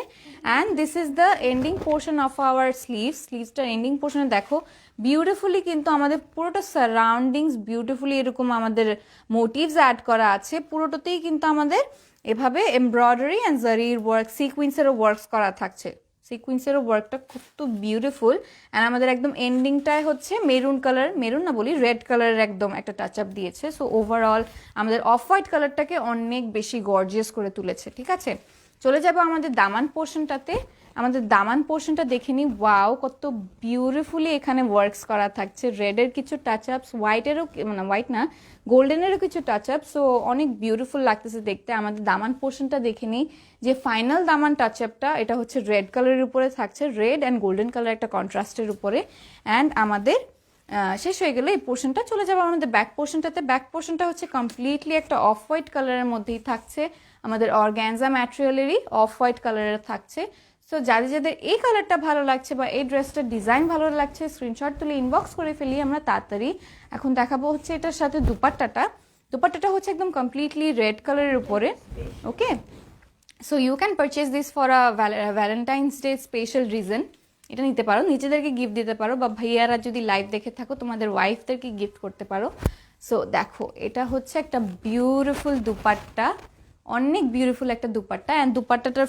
And this is the ending portion of our স্লিভসটার এন্ডিং পোর্শনে দেখো বিউটিফুলি কিন্তু আমাদের পুরোটা সারাউন্ডিংস বিউটিফুলি এরকম আমাদের মোটিভস অ্যাড করা আছে। পুরোটাতেই কিন্তু আমাদের এভাবে এমব্রয়ডারি অ্যান্ড জারির ওয়ার্ক, সিকুয়েন্সেরও ওয়ার্কস করা থাকছে। সিকুয়েন্সেরও ওয়ার্কটা খুব বিউটিফুল। অ্যান্ড আমাদের একদম এন্ডিংটায় হচ্ছে মেরুন কালার, মেরুন না বলি রেড কালারের একদম একটা টাচ আপ দিয়েছে। সো ওভারঅল আমাদের অফ হোয়াইট কালারটাকে অনেক বেশি গর্জিয়াস করে তুলেছে, ঠিক আছে? চলে যাব আমাদের দামান পোর্শনটাতে। আমাদের দামান পোর্শনটা দেখে নিই, ওয়াও কত বিউটিফুলি এখানে ওয়ার্কস করা থাকছে। রেডের কিছু টাচ আপস, হোয়াইটেরও মানে হোয়াইট না গোল্ডেনেরও কিছু টাচ আপ, সো অনেক বিউটিফুল লাগতেছে দেখতে। আমাদের দামান পোর্শনটা দেখে নিই, যে ফাইনাল দামান টাচ আপটা এটা হচ্ছে রেড কালারের উপরে থাকছে, রেড অ্যান্ড গোল্ডেন কালার একটা কন্ট্রাস্টের উপরে। অ্যান্ড আমাদের শেষ হয়ে গেলে এই পোর্শনটা, চলে যাবো আমাদের ব্যাক পোর্শনটাতে। ব্যাক পোর্শনটা হচ্ছে কমপ্লিটলি একটা অফ হোয়াইট কালারের মধ্যেই থাকছে, আমাদের অর্গ্যানজা ম্যাটেরিয়ালেরই অফ হোয়াইট কালারের থাকছে। সো যাদের যাদের এই কালারটা ভালো লাগছে বা এই ড্রেসটার ডিজাইন ভালো লাগছে স্ক্রিনশট তুলে ইনবক্স করে ফেলি আমরা তাড়াতাড়ি। এখন দেখাবো হচ্ছে এটার সাথে দুপাট্টাটা হচ্ছে একদম কমপ্লিটলি রেড কালারের উপরে। Okay, so you can purchase this for a Valentine's Day special reason. এটা নিতে পারো, নিজেদেরকে গিফট দিতে পারো, বা ভাইয়ারা যদি লাইভ দেখে থাকো তোমাদের ওয়াইফদেরকে গিফট করতে পারো। সো দেখো এটা হচ্ছে একটা বিউটিফুল দুপাট্টা, অনেক বিউটিফুল একটা দুপাট্টা। অ্যান্ড দুপাট্টাটার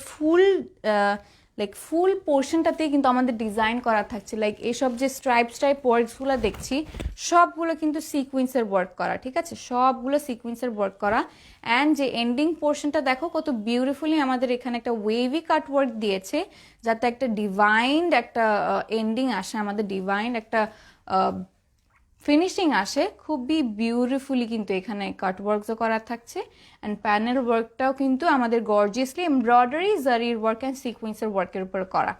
ফুল পোর্শনটাতেই কিন্তু আমাদের ডিজাইন করা থাকছে, লাইক এসব যে স্ট্রাইপ ওয়ার্কসগুলো দেখছি সবগুলো কিন্তু সিকুয়েন্সের ওয়ার্ক করা, ঠিক আছে? সবগুলো সিকুয়েন্সের ওয়ার্ক করা। অ্যান্ড যে এন্ডিং পোর্শনটা দেখো কত বিউটিফুলি আমাদের এখানে একটা ওয়েভি কাট ওয়ার্ক দিয়েছে, যাতে একটা ডিভাইন্ড একটা এন্ডিং আসে, আমাদের ডিভাইন্ড একটা ফিনিশিং আসে খুবই বিউটিফুলি, কিন্তু এখানে কাট ওয়ার্কসও করা থাকছে অ্যান্ড প্যানেল ওয়ার্কটাও কিন্তু আমাদের গর্জিয়াসলি এমব্রয়ডারি জারির ওয়ার্ক অ্যান্ড সিকোয়েন্সের ওয়ার্কের উপর করা।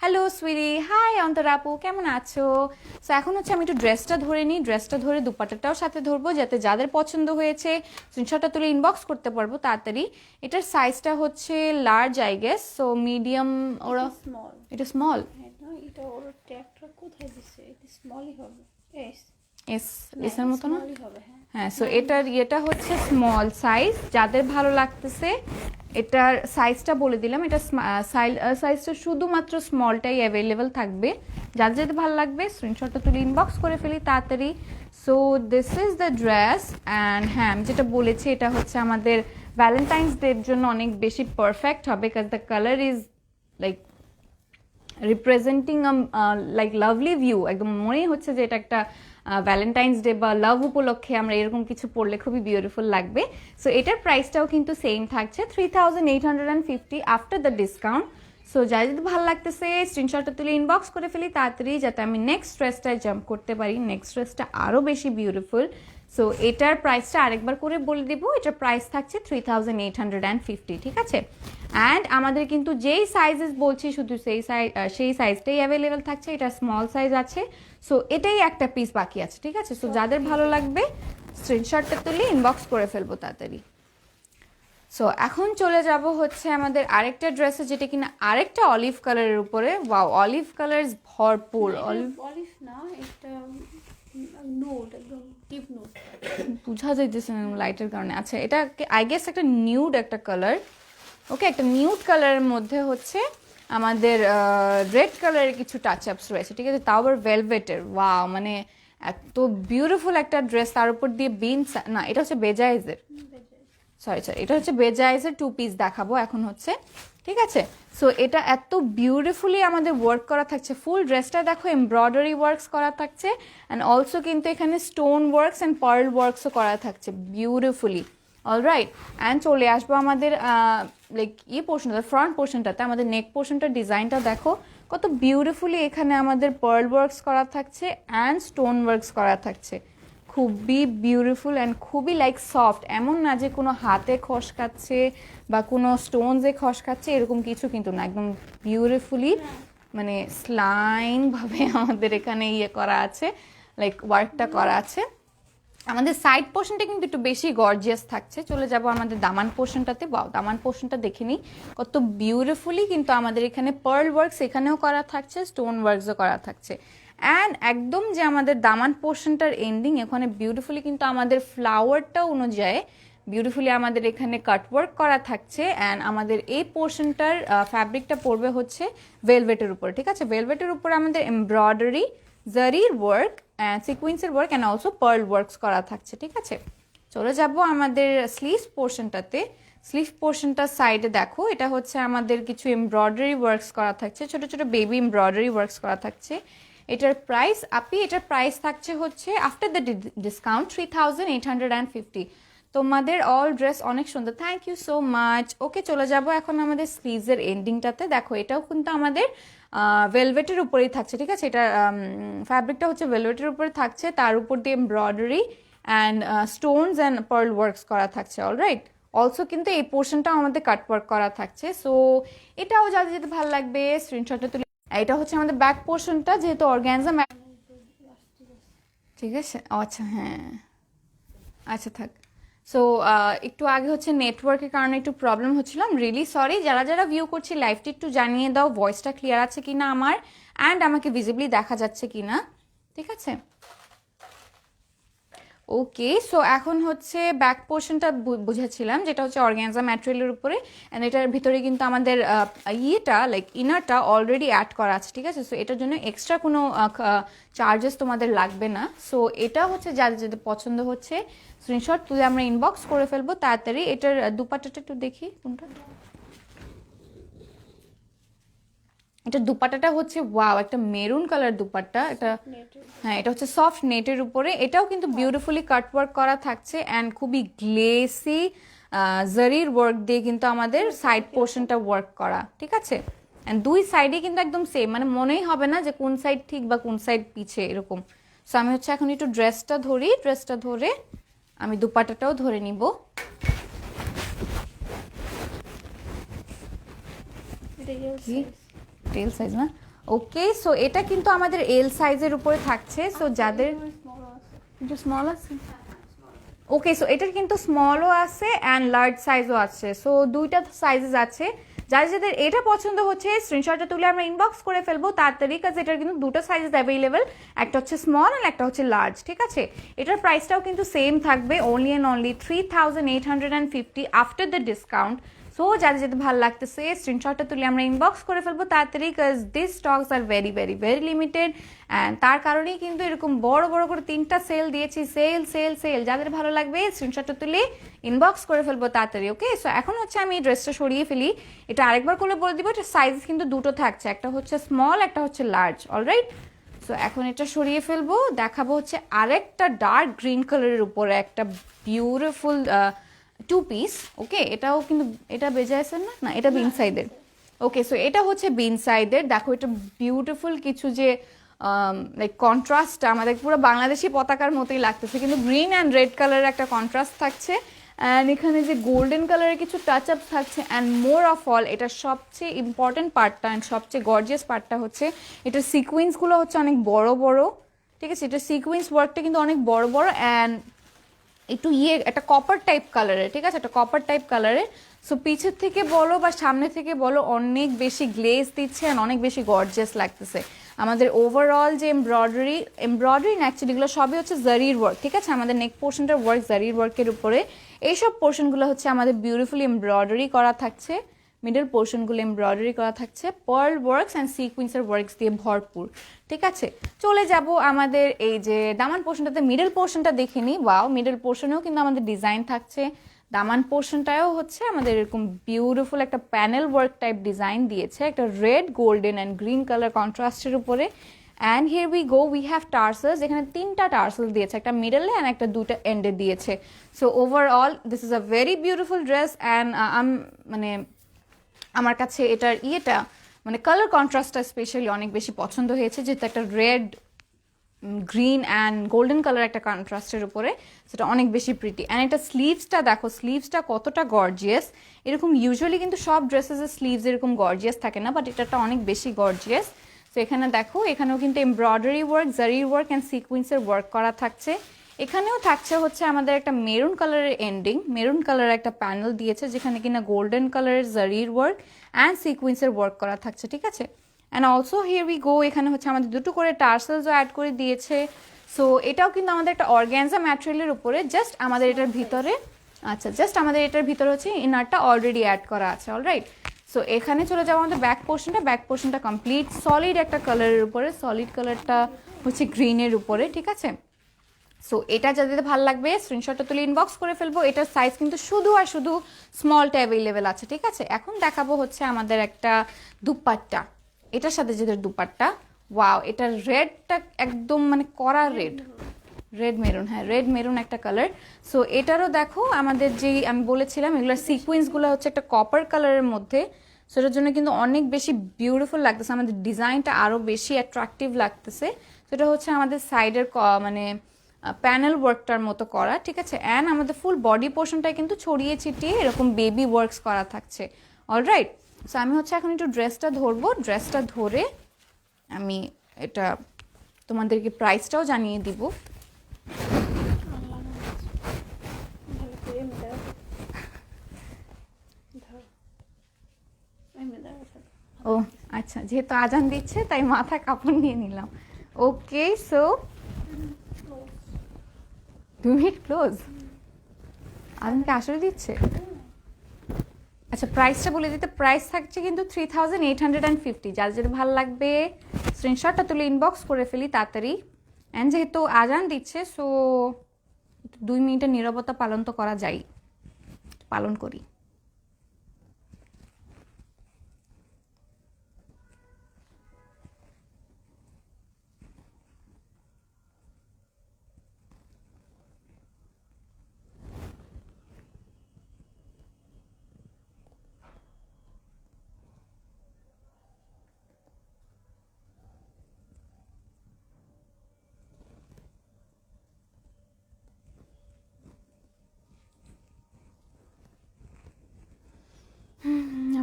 হ্যালো সুইরি, হাই অন্তরা আপু, কেমন আছো? সো এখন হচ্ছে আমি একটু ড্রেসটা ধরে নিই, ড্রেসটা ধরে দুপাট্টাটাও সাথে ধরবো, যাতে যাদের পছন্দ হয়েছে স্ক্রিনশটটা তুলে ইনবক্স করতে পারবো তাড়াতাড়ি। এটার সাইজটা হচ্ছে large I guess, so medium ওরা। স্মল। এটা স্মল। এটা ওর ট্যাগটা কোথায় দিছে? এটা স্মলই হবে। এস এস এসের মতো না? স্মলই হবে, হ্যাঁ। হ্যাঁ, সো এটার ইয়েটা হচ্ছে স্মল সাইজ। যাদের ভালো লাগতেছে এটার সাইজটা বলে দিলাম, এটা সাইজটা শুধুমাত্র স্মলটাই অ্যাভেলেবেল থাকবে। যাদের যাদের ভালো লাগবে স্ক্রিনশটটা তুলে ইনবক্স করে ফেলি তাড়াতাড়ি। So this is the dress and হ্যাঁ, আমি যেটা বলেছি এটা হচ্ছে আমাদের ভ্যালেন্টাইন্স ডের জন্য অনেক বেশি পারফেক্ট হবে, because the colour is like representing like lovely view. একদম মনেই হচ্ছে যে এটা একটা ভ্যালেন্টাইন্স ডে বা লাভ উপলক্ষে আমরা এরকম কিছু পড়লে খুবই বিউটিফুল লাগবে। সো এটার প্রাইসটাও কিন্তু সেম থাকছে 3850 আফটার দ্য ডিসকাউন্ট। সো যাই যদি ভালো লাগতেছে স্ক্রিনশটটা তুলে ইনবক্স করে ফেলি তাড়াতাড়ি, যাতে আমি নেক্সট ড্রেসটায় জাম্প করতে পারি। নেক্সট ড্রেসটা আরও বেশি বিউটিফুল। সো এটার প্রাইসটা আরেকবার করে বলে দেবো, এটার প্রাইস থাকছে 3850, ঠিক আছে? অ্যান্ড আমাদের কিন্তু যেই সাইজেস বলছি শুধু সেই সাইজটাই অ্যাভেলেবেল থাকছে। এটা স্মল সাইজ আছে, সো এটাই একটা পিস বাকি আছে, ঠিক আছে? সো যাদের ভালো লাগবে স্ক্রিনশটটা তুলে ইনবক্স করে ফেলবো তাড়াতাড়ি। সো এখন চলে যাব হচ্ছে আমাদের আরেকটা ড্রেসে, যেটা কিনা আরেকটা অলিভ কালারের উপরে। ওয়াও, অলিভ কালার ভরপুর। অলিভ না, এটা নোট, একদম ডিপ নোট। বুঝা যাইতেছে না লাইটের কারণে। আচ্ছা, এটা আই গেস একটা নিউড একটা কালার। ওকে, একটা নিউড কালারের মধ্যে হচ্ছে আমাদের রেড কালারের কিছু টাচ আপস রয়েছে, ঠিক আছে? তাও আবার ভেলভেটের। ওয়াও, মানে এত বিউটিফুল একটা ড্রেস, তার উপর দিয়ে বিনস, না এটা হচ্ছে বেজাইজের, সরি এটা হচ্ছে বেজাইজের 2 পিস দেখাবো এখন হচ্ছে, ঠিক আছে? সো এটা এত বিউটিফুলি আমাদের ওয়ার্ক করা থাকছে। ফুল ড্রেসটা দেখো এমব্রয়ডারি ওয়ার্কস করা থাকছে অ্যান্ড অলসো কিন্তু এখানে স্টোন ওয়ার্কস অ্যান্ড পার্ল ওয়ার্কসও করা থাকছে বিউটিফুলি। অলরাইট, অ্যান্ড চলে আসবো আমাদের লাইক পোর্শনটা, ফ্রন্ট পোর্শনটাতে। আমাদের নেক পোর্শনটার ডিজাইনটা দেখো কত বিউটিফুলি এখানে আমাদের পার্ল ওয়ার্কস করা থাকছে অ্যান্ড স্টোন ওয়ার্কস করা থাকছে। খুবই বিউটিফুল অ্যান্ড খুবই লাইক সফট। এমন না যে কোনো হাতে খসকাচ্ছে বা কোনো স্টোনসে খসকাচ্ছে, এরকম কিছু কিন্তু না। একদম বিউটিফুলি মানে স্লাইনভাবে আমাদের এখানে করা আছে, লাইক ওয়ার্কটা করা আছে। আমাদের সাইড পোর্শনটা কিন্তু একটু বেশি গর্জিয়াস থাকছে। চলে যাব আমাদের দামান পোর্শনটাতে। বাও, দামান পোর্শনটা দেখে নিই কত বিউটিফুলি কিন্তু আমাদের এখানে পার্ল ওয়ার্কস এখানেও করা থাকছে, স্টোন ওয়ার্কসও করা থাকছে। অ্যান্ড একদম যে আমাদের দামান পোর্শনটার এন্ডিং এখানে বিউটিফুলি কিন্তু আমাদের ফ্লাওয়ারটা অনুযায়ী বিউটিফুলি আমাদের এখানে কাটওয়ার্ক করা থাকছে। অ্যান্ড আমাদের এই পোর্শনটার ফ্যাব্রিকটা পড়বে হচ্ছে ভেলভেটের উপর, ঠিক আছে? ভেলভেটের উপর আমাদের এমব্রয়ডারি, জারির ওয়ার্ক অ্যান্ড সিকোয়েন্সের work and also pearl works করা থাকছে, ঠিক আছে? চলে যাব আমাদের স্লিভস পোর্শনটাতে। স্লিভ পোর্শনটার সাইডে দেখো, এটা হচ্ছে আমাদের কিছু এমব্রয়ডারি ওয়ার্কস করা থাকছে, ছোট ছোট বেবি এমব্রয়ডারি ওয়ার্কস করা থাকছে। এটার প্রাইস এটার প্রাইস থাকছে হচ্ছে আফটার দ্য ডিসকাউন্ট 3850। তোমাদের অল ড্রেস অনেক সুন্দর, থ্যাংক ইউ সো মাচ। ওকে, চলে যাব এখন আমাদের স্লিভসের এন্ডিংটাতে। দেখো এটাও কিন্তু আমাদের ভেলভেটের উপরেই থাকছে, ঠিক আছে? এটা ফ্যাব্রিকটা হচ্ছে ভেলভেটের উপরে থাকছে, তার উপর দিয়ে embroidery and stones and pearl works করা থাকছে। অলরাইট, অলসো কিন্তু এই পোর্শনটাও আমাদের কাট ওয়ার্ক করা থাকছে। সো এটাও যাদের যেতে ভালো লাগবে স্ক্রিনশটটা তুলে। এটা হচ্ছে আমাদের ব্যাক পোর্শনটা, যেহেতু অর্গানজা, ঠিক আছে? আচ্ছা, হ্যাঁ, আচ্ছা থাক। সো একটু আগে হচ্ছে নেটওয়ার্কের কারণে একটু প্রবলেম হচ্ছিলাম, রিয়েলি সরি। যারা যারা ভিউ করছি লাইভটি একটু জানিয়ে দাও ভয়েসটা ক্লিয়ার আছে কিনা আমার, অ্যান্ড আমাকে ভিজিবলি দেখা যাচ্ছে কিনা, ঠিক আছে? ওকে, সো এখন হচ্ছে ব্যাক পোর্শনটা বুঝাচ্ছিলাম, যেটা হচ্ছে অর্গানজা ম্যাটেরিয়ালের উপরে, অ্যান্ড এটার ভিতরে কিন্তু আমাদের লাইক ইনারটা অলরেডি অ্যাড করা আছে, ঠিক আছে? সো এটার জন্য এক্সট্রা কোনো চার্জেস তোমাদের লাগবে না। সো এটা হচ্ছে যাদের যাদের পছন্দ হচ্ছে স্ক্রিনশট তুলে আমরা ইনবক্স করে ফেলবো তাড়াতাড়ি। এটার দুপাট্টাটা একটু দেখি কোনটা। এটা দুপাট্টাটা হচ্ছে ওয়াও, একটা মেরুন কালার দুপাট্টা। এটা হ্যাঁ, এটা হচ্ছে সফট নেটের উপরে। এটাও কিন্তু বিউটিফুলি কাটওয়ার্ক করা থাকছে অ্যান্ড খুবই গ্লেসি জারির ওয়ার্ক দিয়ে কিন্তু আমাদের সাইড পোর্শনটা ওয়ার্ক করা, ঠিক আছে? অ্যান্ড দুই সাইডে কিন্তু একদম সেম, মানে মনেই হবে না যে কোন সাইড ঠিক বা কোন সাইড পিছে এরকম। সো আমি হচ্ছে এখন একটু ড্রেসটা ধরি, ড্রেসটা ধরে আমি দুপাট্টাটাও ধরে নিব। এটা এল কি সাইজ। এল সাইজ না? ওকে, সো এটা কিন্তু আমাদের এল সাইজের উপরে থাকছে। সো যাদের স্মল আছে। একটু স্মল আছে, ওকে, সো এটার কিন্তু স্মলও আছে অ্যান্ড লার্জ সাইজও আছে। সো দুইটা সাইজেস আছে। যাদের যাদের এটা পছন্দ হচ্ছে স্ক্রিনশটটা তুলে আমরা ইনবক্স করে ফেলবো তাড়াতাড়ি, কাজ এটার কিন্তু দুটো সাইজেস অ্যাভেলেবেল, একটা হচ্ছে স্মল আর একটা হচ্ছে লার্জ। ঠিক আছে, এটার প্রাইসটাও কিন্তু সেম থাকবে, only and only 3850 after the discount. So যাদের যাদের ভালো লাগতেছে স্ক্রিনশটটা তুলে আমরা ইনবক্স করে ফেলবো তাড়াতাড়ি, কাজ this stocks are very very very limited and তার কারণেই কিন্তু এরকম বড় বড় করে 3টা সেল দিয়েছি, সেল সেল সেল। যাদের ভালো লাগবে স্ক্রিনশটটা তুলে ইনবক্স করে ফেলবো তাড়াতাড়ি। ওকে, সো এখন হচ্ছে আমি এই ড্রেসটা সরিয়ে ফেলি। এটা আরেকবার করে বলে দিব, এটা সাইজ কিন্তু দুটো থাকছে, একটা হচ্ছে স্মল একটা হচ্ছে লার্জ। অলরাইট, সো এখন এটা সরিয়ে ফেলবো, দেখাবো হচ্ছে আরেকটা ডার্ক গ্রিন কালারের উপরে একটা বিউটিফুল 2 পিস। ওকে, এটাও কিন্তু এটা বেজাইছেন না, না এটা বিন সাইডের। ওকে, সো এটা হচ্ছে বিন সাইডের। দেখো এটা বিউটিফুল কিছু যে লাইক কন্ট্রাস্টটা আমাদের পুরো বাংলাদেশি পতাকার মতোই লাগতেছে, কিন্তু গ্রিন অ্যান্ড রেড কালারের একটা কন্ট্রাস্ট থাকছে অ্যান্ড এখানে যে গোল্ডেন কালারের কিছু টাচ আপ থাকছে অ্যান্ড মোর অফ অল এটা সবচেয়ে ইম্পর্টেন্ট পার্টটা অ্যান্ড সবচেয়ে গর্জিয়াস পার্টটা হচ্ছে এটার সিকুয়েন্সগুলো হচ্ছে অনেক বড় বড়। ঠিক আছে, এটার সিকুয়েন্স ওয়ার্কটা কিন্তু অনেক বড় বড় অ্যান্ড একটু একটা কপার টাইপ কালারের। ঠিক আছে, একটা কপার টাইপ কালারের। সো পিছের থেকে বলো বা সামনে থেকে বলো অনেক বেশি গ্লেজ দিচ্ছে অ্যান্ড অনেক বেশি গর্জিয়াস লাগতেছে। আমাদের ওভারঅল যে এমব্রয়ডারি না, অ্যাকচুয়ালি এগুলো সবই হচ্ছে জারির ওয়ার্ক। ঠিক আছে, আমাদের নেক পোর্শনটার ওয়ার্ক জারির ওয়ার্কের উপরে। এইসব পোর্শনগুলো হচ্ছে আমাদের বিউটিফুলি এমব্রয়ডারি করা থাকছে, মিডল পোর্শনগুলো এমব্রয়ডারি করা থাকছে, পার্ল ওয়ার্কস অ্যান্ড সিকুয়েন্সের ওয়ার্কস দিয়ে ভরপুর। ঠিক আছে, চলে যাব আমাদের এই যে দামান পোর্শনটাতে। মিডল পোর্শনটা দেখে নিই। ওয়াও, মিডল পোর্শনেও কিন্তু আমাদের ডিজাইন থাকছে। দামান পোর্শনটাও হচ্ছে আমাদের এরকম বিউটিফুল একটা প্যানেল ওয়ার্ক টাইপ ডিজাইন দিয়েছে, একটা red golden and green colour কন্ট্রাস্টের উপরে। And here we go, we have tassels. এখানে 3টা টার্সেলস দিয়েছে, একটা মিডলে অ্যান্ড একটা দুটো এন্ডে দিয়েছে। So overall this is a very beautiful dress and মানে আমার কাছে এটার মানে কালার কন্ট্রাস্টটা স্পেশালি অনেক বেশি পছন্দ হয়েছে, যেহেতু একটা red green and golden colour একটা কন্ট্রাস্টের উপরে, সেটা অনেক বেশি প্রিটি। অ্যান্ড এটা স্লিভসটা দেখো, স্লিভসটা কতটা গর্জিয়াস। এরকম ইউজুয়ালি কিন্তু সব ড্রেসেসের স্লিভস এরকম গর্জিয়াস থাকে না, বাট এটা অনেক বেশি গর্জিয়াস। তো এখানে দেখো, এখানেও কিন্তু এমব্রয়ডারি ওয়ার্ক, জারির ওয়ার্ক অ্যান্ড সিকুয়েন্সের ওয়ার্ক করা থাকছে। এখানেও থাকছে হচ্ছে আমাদের একটা মেরুন কালারের এন্ডিং, মেরুন কালারের একটা প্যানেল দিয়েছে যেখানে কিনা গোল্ডেন কালারের জারির ওয়ার্ক অ্যান্ড সিকুয়েন্সের ওয়ার্ক করা থাকছে। ঠিক আছে, অ্যান্ড অলসো হিয়ার উই গো, এখানে হচ্ছে আমাদের দুটো করে টার্সেলসও অ্যাড করে দিয়েছে। সো এটাও কিন্তু আমাদের একটা অর্গ্যানজা ম্যাটেরিয়ালের উপরে, জাস্ট আমাদের এটার ভিতরে, আচ্ছা জাস্ট আমাদের এটার ভিতরে হচ্ছে ইনারটা অলরেডি অ্যাড করা আছে। অলরাইট, সো এখানে চলে যাবো আমাদের ব্যাক পোর্শনটা। ব্যাক পোর্শনটা কমপ্লিট সলিড একটা কালারের উপরে, সলিড কালারটা হচ্ছে গ্রিনের উপরে। ঠিক আছে, সো এটা যাদের ভালো লাগবে স্ক্রিনশটটা তুলে ইনবক্স করে ফেলবো। এটার সাইজ কিন্তু শুধু আর শুধু স্মলটা অ্যাভেলেবেল আছে। ঠিক আছে, এখন দেখাবো হচ্ছে আমাদের একটা দুপাট্টা। এটার সাথে যেটা দুপাট্টা, ওয়াও, এটার রেডটা একদম মানে কড়া রেড, রেড মেরুন, হ্যাঁ রেড মেরুন একটা কালার। সো এটারও দেখো আমাদের যে আমি বলেছিলাম এগুলোর সিকুয়েন্সগুলো হচ্ছে একটা কপার কালারের মধ্যে, সেটার জন্য কিন্তু অনেক বেশি বিউটিফুল লাগতেছে, আমাদের ডিজাইনটা আরও বেশি অ্যাট্রাকটিভ লাগতেছে। সেটা হচ্ছে আমাদের সাইডের মানে প্যানেল ওয়ার্কটার মতো করা। ঠিক আছে, অ্যান্ড আমাদের ফুল বডি পোর্শনটায় কিন্তু ছড়িয়ে ছিটিয়ে এরকম বেবি ওয়ার্কস করা থাকছে। অলরাইট, সো আমি হচ্ছে এখন একটু ড্রেসটা ধরবো, ড্রেসটা ধরে আমি এটা তোমাদেরকে প্রাইসটাও জানিয়ে দিব। ভালো করে মেদাও। ধরো আমি মেদাও। ও আচ্ছা, যেহেতু আজান দিচ্ছে তাই মাথায় কাপড় নিয়ে নিলাম। ওকে, সো 2 মিনিট ক্লোজ, আজানকে আসলে দিচ্ছে। আচ্ছা, প্রাইসটা বলে দিতে, প্রাইস থাকছে কিন্তু 3850। যার যেটা ভালো লাগবে স্ক্রিনশটটা তুলে ইনবক্স করে ফেলি তাড়াতাড়ি। অ্যান্ড যেহেতু আজান দিচ্ছে, সো 2 মিনিটের নীরবতা পালন তো করা যায়, পালন করি।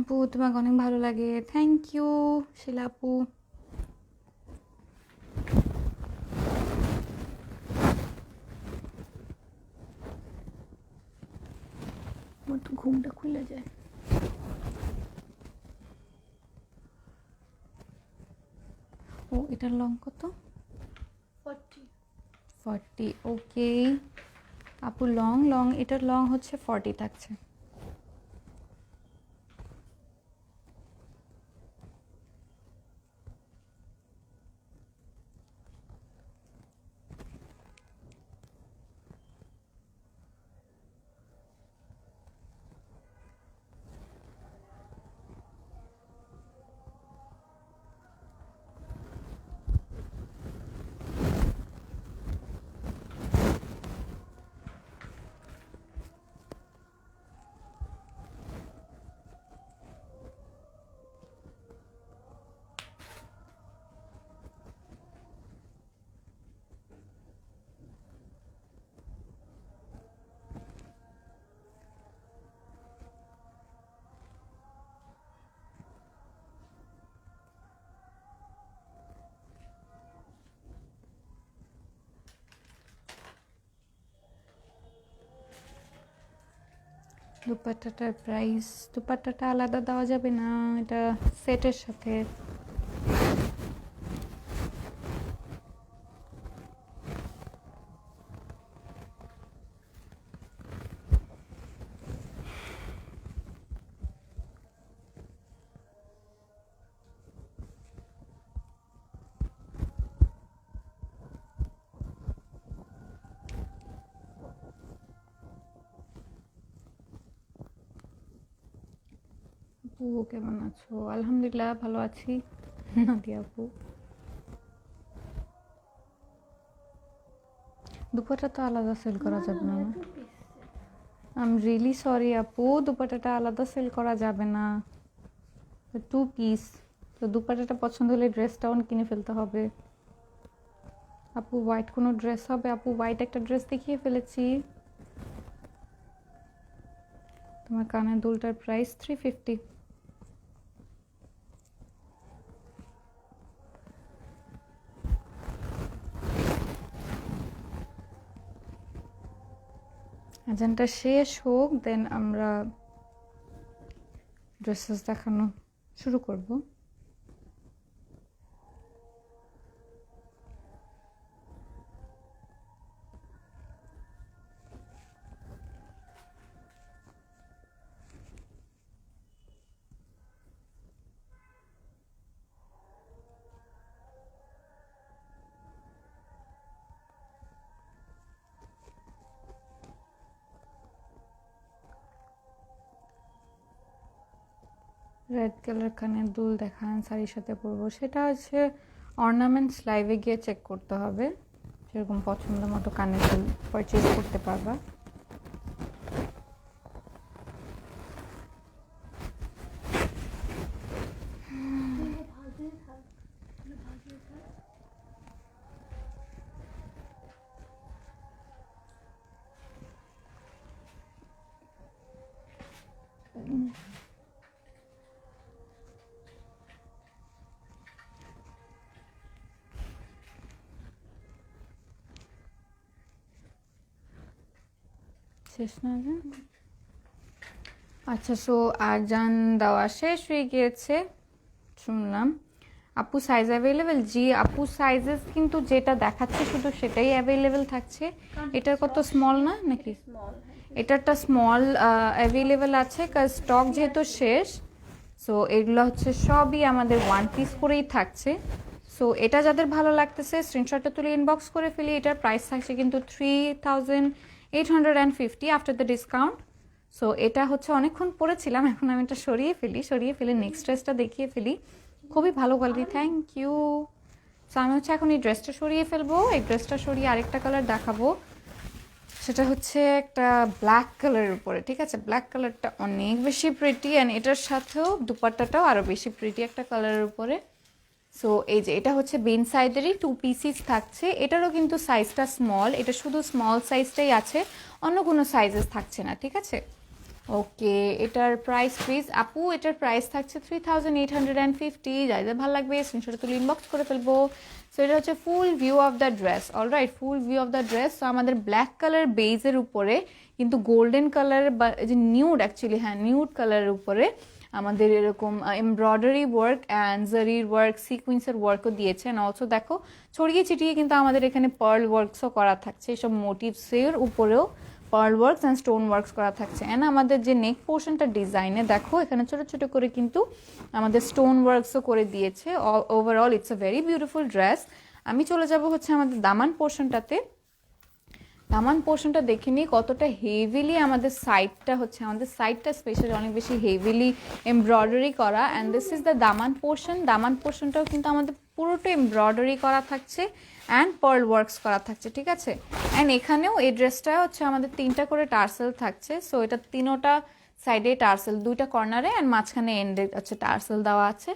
আপু তোমাকে অনেক ভালো লাগে, থ্যাংক ইউ শিলা আপু। আমার তো ঘুমটা খুলে যায়। ও এটার লং কত? 40। ওকে আপু, লং এটার লং হচ্ছে 40 থাকছে। দুপাট্টাটার প্রাইস, দুপাট্টাটা আলাদা দেওয়া যাবে না, এটা সেটের সাথে। আপু কেমন আছো? আলহামদুলিল্লাহ ভালো আছি নাদিয়া আপু। দুপাট্টা তো আলাদা সেল করা যাবে না। আই এম রিয়েলি সরি আপু, দুপাট্টাটা আলাদা সেল করা যাবে না, 2 পিস। তো দুপাট্টাটা পছন্দ হলে ড্রেসটাও কিনে ফেলতে হবে। আপু হোয়াইট কোনো ড্রেস হবে? আপু হোয়াইট একটা ড্রেস দেখিয়ে ফেলেছি। তোমার কানের দুলটার প্রাইস 350। আজানটা শেষ হোক, দেন আমরা ড্রেসেস দেখানো শুরু করব। রেড কালার কানের দুল দেখান, শাড়ির সাথে পরবো, সেটা হচ্ছে অর্নামেন্টস লাইভে গিয়ে চেক করতে হবে। সেরকম পছন্দ মতো কানের দুল পারচেজ করতে পারবা। শেষ না? আচ্ছা, সো আজান দেওয়া শেষ হয়ে গিয়েছে শুনলাম। আপু সাইজ অ্যাভেলেবেল? জি আপু, সাইজেস কিন্তু যেটা দেখাচ্ছে শুধু সেটাই অ্যাভেলেবেল থাকছে। এটার কত স্মল না নাকি? এটারটা স্মল অ্যাভেলেবেল আছে, কারণ স্টক যেহেতু শেষ। সো এগুলো হচ্ছে সবই আমাদের 1 পিস করেই থাকছে। সো এটা যাদের ভালো লাগতেছে স্ক্রিনশটটা তুলে ইনবক্স করে ফেলি। এটার প্রাইস থাকছে কিন্তু 3850 আফটার দ্য ডিসকাউন্ট। সো এটা হচ্ছে অনেকক্ষণ পরেছিলাম, এখন আমি এটা সরিয়ে ফেলি নেক্সট ড্রেসটা দেখিয়ে ফেলি। খুবই ভালো কোয়ালিটি, থ্যাংক ইউ। সো আমি হচ্ছে এখন এই ড্রেসটা সরিয়ে ফেলবো। এই ড্রেসটা সরিয়ে আরেকটা কালার দেখাবো, সেটা হচ্ছে একটা ব্ল্যাক কালারের উপরে। ঠিক আছে, ব্ল্যাক কালারটা অনেক বেশি প্রিটি, অ্যান্ড এটার সাথেও দুপাট্টাটাও আরও বেশি প্রিটি একটা কালারের উপরে। সো এই যে এটা হচ্ছে বেন সাইডেরই 2 পিসিস থাকছে। এটারও কিন্তু সাইজটা স্মল, এটা শুধু স্মল সাইজটাই আছে, অন্য কোনো সাইজেস থাকছে না। ঠিক আছে, ওকে, এটার প্রাইস প্লিজ আপু, এটার প্রাইস থাকছে 3850। যাদের ভালো লাগবে স্ক্রিনশট তুলে ইনবক্স করে ফেলবো। সো এটা হচ্ছে ফুল view of the dress. Alright, full view of the dress. So আমাদের ব্ল্যাক কালার বেজের উপরে কিন্তু গোল্ডেন কালার বা এই যে নিউড, অ্যাকচুয়ালি হ্যাঁ নিউড কালারের উপরে আমাদের এরকম এমব্রয়ডারি ওয়ার্ক অ্যান্ড জারির ওয়ার্ক, সিকুয়েন্সের ওয়ার্কও দিয়েছে। অ্যান্ড অলসো দেখো ছড়িয়ে ছিটিয়ে কিন্তু আমাদের এখানে পার্ল ওয়ার্কসও করা থাকছে, এসব মোটিভসের উপরেও pearl works and stone works করা থাকছে। অ্যান্ড আমাদের যে নেক পোর্শনটা ডিজাইনে দেখো এখানে ছোট ছোট করে কিন্তু আমাদের স্টোন ওয়ার্কসও করে দিয়েছে। Overall it's a very beautiful dress. আমি চলে যাব হচ্ছে আমাদের দামান পোর্শনটাতে। দামান পোর্শনটা দেখে নিই কতটা হেভিলি আমাদের সাইডটা স্পেশালি অনেক বেশি হেভিলি এমব্রয়ডারি করা। And this is the Daman portion. দামান পোর্শনটাও কিন্তু আমাদের পুরোটা এমব্রয়ডারি করা থাকছে অ্যান্ড পার্ল ওয়ার্কস করা থাকছে, ঠিক আছে। অ্যান্ড এখানেও এই ড্রেসটা হচ্ছে আমাদের 3টা করে টার্সেল থাকছে। সো এটা 3টা সাইডে টার্সেল, 2টা কর্নারে অ্যান্ড মাঝখানে এন্ডে হচ্ছে টার্সেল দেওয়া আছে।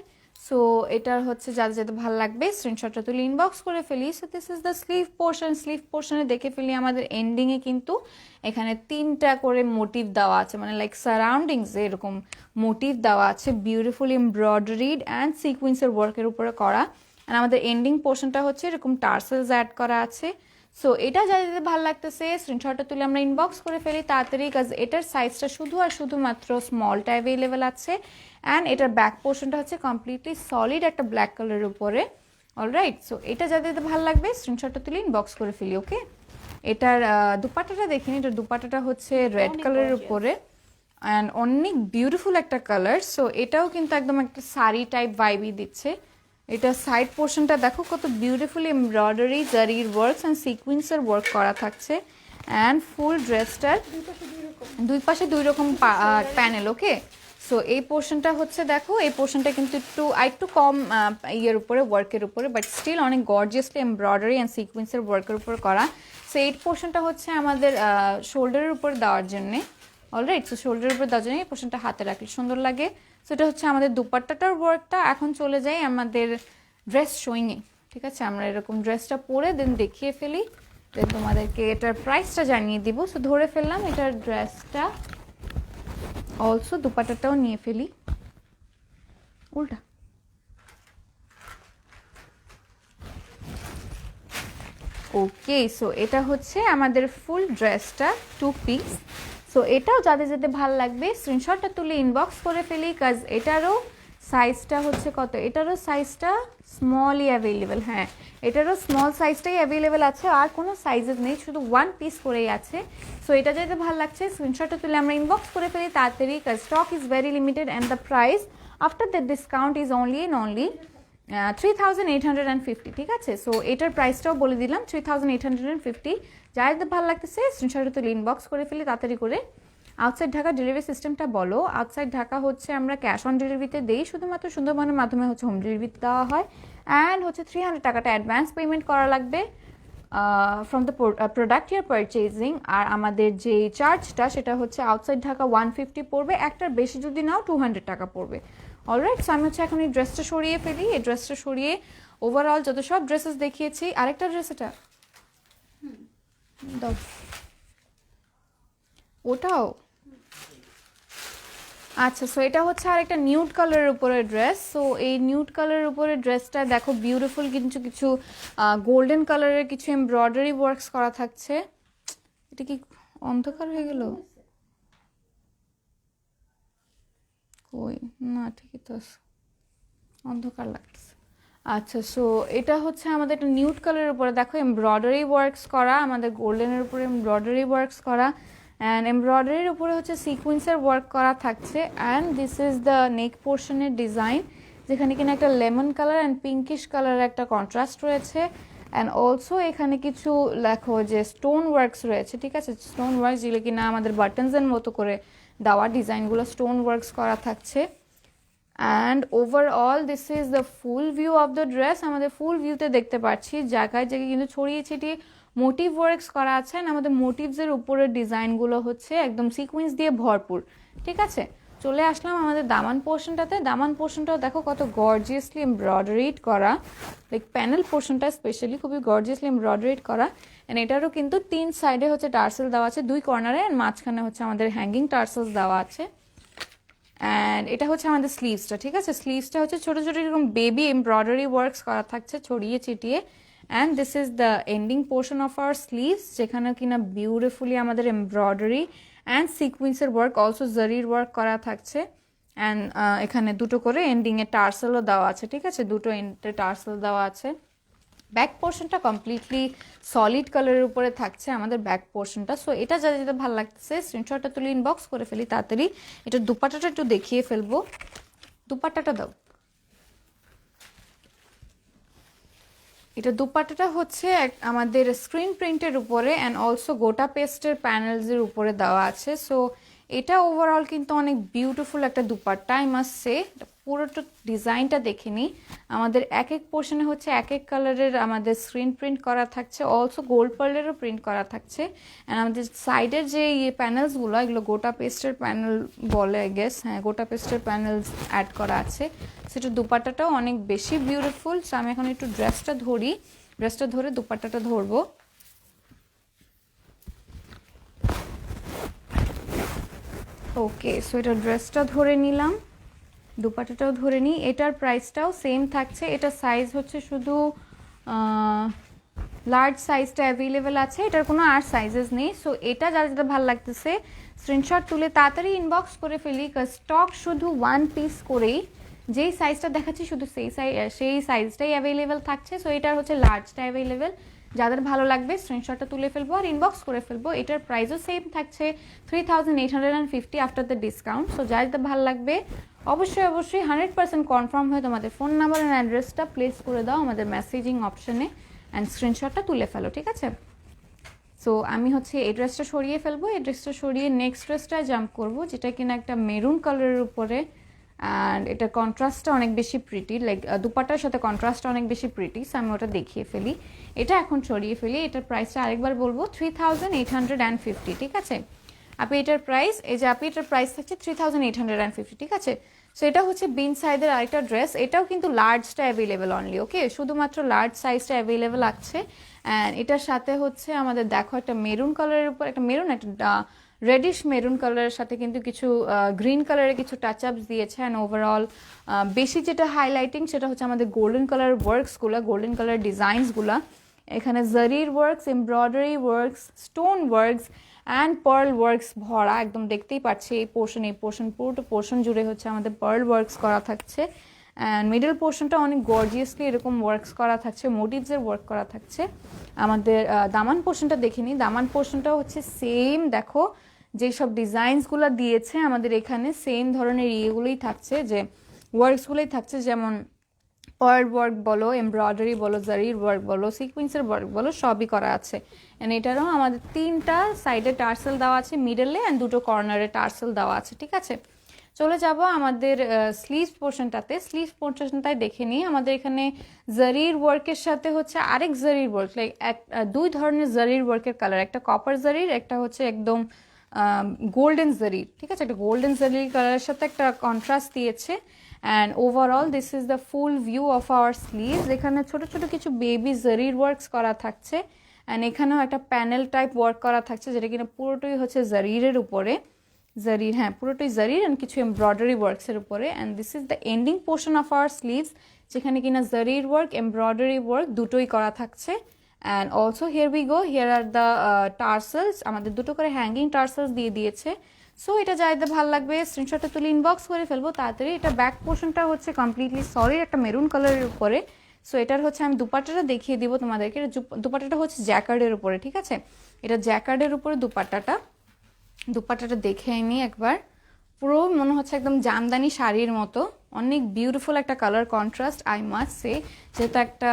সো এটার হচ্ছে যাদের যাদের ভালো লাগবে স্ক্রিনশটটা তুলে ইনবক্স করে ফেলি। So this is the sleeve portion. Sleeve পোর্শনে দেখে ফেলি আমাদের এন্ডিংয়ে কিন্তু এখানে 3টা করে মোটিভ দেওয়া আছে, মানে লাইক সারাউন্ডিংসে এরকম মোটিভ দেওয়া আছে, বিউটিফুল এমব্রয়ডারিড অ্যান্ড সিকুয়েন্সের ওয়ার্কের উপরে করা। আর আমাদের এন্ডিং পোর্শনটা হচ্ছে এরকম টার্সেলস অ্যাড করা আছে। সো এটা যাদের ভালো লাগতেছে স্ক্রিনশটটা তুলে আমরা ইনবক্স করে ফেলি তাড়াতাড়ি, কাজ এটার সাইজটা শুধু আর শুধুমাত্র স্মলটা অ্যাভেলেবেল আছে। অ্যান্ড এটার ব্যাক পোর্শনটা হচ্ছে কমপ্লিটলি সলিড একটা ব্ল্যাক কালারের উপরে। অলরাইট, সো এটা যাদের ভালো লাগবে স্ক্রিনশটটা তুলে ইনবক্স করে ফেলি। ওকে, এটার দুপাট্টাটা দেখিনি। এটার দুপাট্টাটা হচ্ছে রেড কালারের উপরে অ্যান্ড অনেক বিউটিফুল একটা কালার। সো এটাও কিন্তু একদম একটা শাড়ি টাইপ ভাইবই দিচ্ছে। এটা সাইড পোর্শনটা দেখো কত বিউটিফুল এমব্রয়ডারি, জারির ওয়ার্কস অ্যান্ড সিকুয়েন্সের ওয়ার্ক করা থাকছে। অ্যান্ড ফুল ড্রেসটার দুই পাশে 2 রকম প্যানেল। ওকে, সো এই পোর্শনটা হচ্ছে দেখো, এই পোর্শনটা কিন্তু একটু কম ইয়ের উপরে ওয়ার্কের উপরে, বাট স্টিল অনেক গর্জিয়াসলি এমব্রয়ডারি অ্যান্ড সিকুয়েন্সের ওয়ার্কের উপর করা। সো এই পোর্শনটা হচ্ছে আমাদের শোল্ডারের উপর দেওয়ার জন্যে। অলরাইট, সো শোল্ডারের উপর দেওয়ার জন্য এই পোর্শনটা হাতে রাখলে সুন্দর লাগে। সো এটা হচ্ছে আমাদের দুপাট্টাটার ওয়ার্কটা। এখন চলে যাই আমাদের ড্রেস শোয়িংয়ে, ঠিক আছে। আমরা এরকম ড্রেসটা পরে দেন দেখিয়ে ফেলি, দেন তোমাদেরকে এটার প্রাইসটা জানিয়ে দিব। সো ধরে ফেললাম এটার ড্রেসটা, অলসো দুপাট্টাটাও নিয়ে ফেলি। উল্টা ওকে, সো এটা হচ্ছে আমাদের ফুল ড্রেসটা 2 পিস। সো এটাও যাদের যাদের ভালো লাগবে স্ক্রিনশটটা তুলে ইনবক্স করে ফেলি, কাজ এটারও সাইজটা হচ্ছে কত, এটারও সাইজটা স্মলই অ্যাভেলেবেল। হ্যাঁ, এটারও স্মল সাইজটাই অ্যাভেলেবেল আছে, আর কোনো সাইজেস নেই, শুধু 1 পিস করেই আছে। সো এটা যাদের ভালো লাগছে স্ক্রিনশটটা তুলে আমরা ইনবক্স করে ফেলি তাড়াতাড়ি, কাজ stock is very limited and the price after the discount is only 3850, ঠিক আছে। সো এটার প্রাইসটাও বলে দিলাম 3850। যাদের ভালো লাগতেছে স্ক্রিনশটটা তুলে ইনবক্স করে ফেলি তাড়াতাড়ি করে। আউটসাইড ঢাকা ডেলিভারি সিস্টেমটা বলো। আউটসাইড ঢাকা হচ্ছে আমরা ক্যাশ অন ডেলিভারিতে দেই, শুধুমাত্র সুন্দরবনের মাধ্যমে হচ্ছে হোম ডেলিভারি দেওয়া হয়। অ্যান্ড হচ্ছে 300 টাকাটা অ্যাডভান্স পেমেন্ট করা লাগবে from the product your purchasing. আর আমাদের যে চার্জটা সেটা হচ্ছে আউটসাইড ঢাকা 150 পড়বে, একটার বেশি যদি নাও 200 টাকা পড়বে। অলরাইট, সো আমি হচ্ছে এখন এই ড্রেসটা সরিয়ে ফেলি। এই ড্রেসটা সরিয়ে ওভারঅল যত সব ড্রেসেস দেখিয়েছি, আরেকটা ড্রেস এটা দাও, ওটাও আচ্ছা। সো এটা হচ্ছে আরেকটা নিউড কালারের উপরে ড্রেস। সো এই নিউড কালারের উপরে ড্রেসটা দেখো বিউটিফুল কিছু কিছু গোল্ডেন কালারের কিছু এমব্রয়ডারি ওয়ার্কস করা থাকছে। এটা কি অন্ধকার হয়ে গেল? কই না, ঠিকই তো আছে, অন্ধকার লাগতেছে। আচ্ছা, সো এটা হচ্ছে আমাদের একটা নিউড কালারের উপরে দেখো এমব্রয়ডারি ওয়ার্কস করা, আমাদের গোল্ডেনের উপরে এমব্রয়ডারি ওয়ার্কস করা অ্যান্ড এমব্রয়ডারির উপরে হচ্ছে সিকুয়েন্সের ওয়ার্ক করা থাকছে। And this is the neck পোর্শনের ডিজাইন, যেখানে কিনা একটা লেমন কালার অ্যান্ড পিঙ্কিশ কালারের একটা কন্ট্রাস্ট রয়েছে। অ্যান্ড অলসো এখানে কিছু লেখো যে স্টোন ওয়ার্কস রয়েছে, ঠিক আছে। স্টোন ওয়ার্কস যেগুলো কিনা আমাদের বাটনসের মতো করে দেওয়া ডিজাইনগুলো স্টোন ওয়ার্কস করা থাকছে। And overall this is the full view of the dress. আমাদের ফুল ভিউতে দেখতে পাচ্ছি জায়গায় জায়গায় কিন্তু ছড়িয়ে ছিটিয়ে মোটিভ ওয়ার্কস করা আছে। আমাদের মোটিভসের উপরের ডিজাইনগুলো হচ্ছে একদম সিকোয়েন্স দিয়ে ভরপুর, ঠিক আছে। চলে আসলাম আমাদের দামান পোর্শনটাতে। দামান পোর্শনটাও দেখো কত গর্জিয়াসলি এমব্রয়ডারিড করা, লাইক প্যানেল পোর্শনটা স্পেশালি খুবই গর্জিয়াসলি এমব্রয়ডারিড করা। এন্ড এটারও কিন্তু 3 সাইডে হচ্ছে টার্সেল দেওয়া আছে, 2 কর্নারে, এন্ড মাঝখানে হচ্ছে আমাদের হ্যাঙ্গিং টার্সেলস দেওয়া আছে। অ্যান্ড এটা হচ্ছে আমাদের স্লিভসটা, ঠিক আছে। স্লিভসটা হচ্ছে ছোট ছোট এরকম বেবি এমব্রয়ডারি ওয়ার্কস করা থাকছে ছড়িয়ে ছিটিয়ে। And this is the ending portion of hour sleeves, যেখানে কিনা বিউটিফুলি আমাদের এমব্রয়ডারি অ্যান্ড সিকুয়েন্সের ওয়ার্ক, অলসো জারির ওয়ার্ক করা থাকছে। অ্যান্ড এখানে দুটো করে এন্ডিংয়ে টার্সেলও দেওয়া আছে, ঠিক আছে, দুটো এন্ডে টার্সেল দেওয়া আছে। ব্যাক পোর্শনটা কমপ্লিটলি সলিড কালারের উপরে থাকছে আমাদের ব্যাক পোর্শনটা। সো এটা যা যেটা ভালো লাগতেছে স্ক্রিনশটটা তুলে ইনবক্স করে ফেলি তাড়াতাড়ি। এটা দুপাট্টাটা একটু দেখিয়ে ফেলবো, দুপাট্টাটা দাও। এটা দুপাট্টাটা হচ্ছে আমাদের স্ক্রিন প্রিন্টের উপরে অ্যান্ড অলসো গোটা পেস্টের প্যানেলসের উপরে দেওয়া আছে। সো এটা ওভারঅল কিন্তু অনেক বিউটিফুল একটা দুপাট্টা, আই মাস্ট সে। পুরোটা ডিজাইনটা দেখে নিই। আমাদের এক এক পোর্শনে হচ্ছে এক এক কালারের আমাদের স্ক্রিন প্রিন্ট করা থাকছে, অলসো গোল্ড পার্লেরও প্রিন্ট করা থাকছে। অ্যান্ড আমাদের সাইডের যে প্যানেলসগুলো, এগুলো গোটা পেস্টের প্যানেল বলে আই গেস, হ্যাঁ গোটা পেস্টের প্যানেলস অ্যাড করা আছে। সেটা দুপাট্টাটাও অনেক বেশি বিউটিফুল। সো আমি এখন একটু ড্রেসটা ধরি, ড্রেসটা ধরে দুপাট্টাটা ধরবো। ওকে, সো এটা ড্রেসটা ধরে নিলাম, দুপাট্টাটাও ধরে নিই। এটার প্রাইসটাও সেম থাকছে। এটা সাইজ হচ্ছে শুধু লার্জ সাইজটা অ্যাভেলেবেল আছে, এটার কোনো আর সাইজেস নেই। সো এটা যারা যেটা ভালো লাগতেছে স্ক্রিনশট তুলে তাড়াতাড়ি ইনবক্স করে ফেলি, কাজ স্টক শুধু 1 পিস করেই, যেই সাইজটা দেখাচ্ছি শুধু সেই সাইজটাই অ্যাভেলেবেল থাকছে। সো এটার হচ্ছে লার্জটা অ্যাভেলেবেল, যাদের ভালো লাগবে স্ক্রিনশটটা তুলে ফেলবো আর ইনবক্স করে ফেলবো। এটার প্রাইসও সেম থাকছে 3850 আফটার দ্য ডিসকাউন্ট। সো যার যেটা ভালো লাগবে অবশ্যই 100% কনফার্ম হয়ে তোমাদের ফোন নাম্বার অ্যান্ড অ্যাড্রেসটা প্লেস করে দাও আমাদের মেসেজিং অপশনে অ্যান্ড স্ক্রিনশটটা তুলে ফেলো, ঠিক আছে। সো আমি হচ্ছে এই ড্রেসটা সরিয়ে ফেলবো, এই ড্রেসটা সরিয়ে নেক্সট ড্রেসটায় জাম্প করবো, যেটা কিনা একটা মেরুন কালারের উপরে। অ্যান্ড এটার কন্ট্রাস্টটা অনেক বেশি প্রিটি, লাইক দুপাট্টার সাথে কন্ট্রাস্টটা অনেক বেশি প্রিটি। সো আমি ওটা দেখিয়ে ফেলি, এটা এখন সরিয়ে ফেলি। এটার প্রাইসটা আরেকবার বলবো 3850, ঠিক আছে। আপনি এটার প্রাইস, এই যে আপনি এটার প্রাইস থাকছে 3850, ঠিক আছে। সো এটা হচ্ছে বিন সাইজের আরেকটা ড্রেস, এটাও কিন্তু লার্জটা অ্যাভেলেবেল অনলি, ওকে, শুধুমাত্র লার্জ সাইজটা অ্যাভেলেবেল আছে। অ্যান্ড এটার সাথে হচ্ছে আমাদের দেখো একটা মেরুন কালারের উপর, একটা মেরুন, একটা রেডিশ মেরুন কালারের সাথে কিন্তু কিছু গ্রিন কালারের কিছু টাচ আপস দিয়েছে। অ্যান্ড ওভারঅল বেশি যেটা হাইলাইটিং সেটা হচ্ছে আমাদের গোল্ডেন কালার ওয়ার্কসগুলো, গোল্ডেন কালার ডিজাইনসগুলো। এখানে জারির works, embroidery works, stone works and pearl works ভরা, একদম দেখতেই পাচ্ছি এই পোর্শন পুরোটা পোর্শন জুড়ে হচ্ছে আমাদের পার্ল ওয়ার্কস করা থাকছে। অ্যান্ড মিডল পোর্শনটা অনেক গর্জিয়াসলি এরকম ওয়ার্কস করা থাকছে, মোটিভসের ওয়ার্ক করা থাকছে। আমাদের দামান পোর্শনটা দেখে নিই, দামান পোর্শনটাও হচ্ছে সেম, দেখো যেসব ডিজাইনসগুলো দিয়েছে আমাদের এখানে সেম ধরনের ইয়েগুলোই থাকছে, যে ওয়ার্কসগুলোই থাকছে, যেমন পার্ল ওয়ার্ক বলো, এমব্রয়ডারি বলো, জারির ওয়ার্ক বলো, সিকুয়েন্সের ওয়ার্ক বলো, সবই করা আছে। অ্যান্ড এটারও আমাদের 3টা সাইডে টার্সেল দেওয়া আছে মিডলে, অ্যান্ড 2টো কর্নারে টার্সেল দেওয়া আছে, ঠিক আছে। চলে যাব আমাদের স্লিভস পোর্শনটাতে। স্লিভস পোর্শনটায় দেখে নিই, আমাদের এখানে জারির ওয়ার্কের সাথে হচ্ছে আরেক জারির ওয়ার্ক, লাইক 2 ধরনের জারির ওয়ার্কের কালার, একটা কপার জারির, একটা হচ্ছে একদম গোল্ডেন জারির, ঠিক আছে। একটা গোল্ডেন জারির কালারের সাথে একটা কন্ট্রাস্ট দিয়েছে। And overall this is the full view of our sleeves. এখানে ছোট ছোট কিছু বেবি জারির ওয়ার্কস করা থাকছে। অ্যান্ড এখানেও একটা প্যানেল টাইপ ওয়ার্ক করা থাকছে, যেটা কিনা পুরোটাই হচ্ছে জারিরের উপরে, জারির, হ্যাঁ পুরোটাই জারির অ্যান্ড কিছু এমব্রয়ডারি ওয়ার্কসের উপরে। And this is the ending portion of hour sleeves, যেখানে কিনা জারির ওয়ার্ক, এমব্রয়ডারি ওয়ার্ক দুটোই করা থাকছে। And also here we go, here are the tassels, আমাদের দুটো করে হ্যাঙ্গিং টার্সেলস দিয়ে দিয়েছে। সো এটা যাইতে ভালো লাগবে স্ক্রিনশটটা তুলে ইনবক্স করে ফেলবো তাড়াতাড়ি। এটা ব্যাক পোর্শনটা হচ্ছে কমপ্লিটলি সলিড একটা মেরুন কালারের উপরে। সো এটার হচ্ছে আমি দুপাট্টাটা দেখিয়ে দিব তোমাদেরকে। দুপাট্টাটা হচ্ছে জ্যাকার্ডের উপরে, ঠিক আছে। এটা জ্যাকার্ডের উপরে দুপাট্টাটা দেখে নিই একবার। পুরো মনে হচ্ছে একদম জামদানি শাড়ির মতো, অনেক বিউটিফুল একটা colour contrast, I must say. যেটা একটা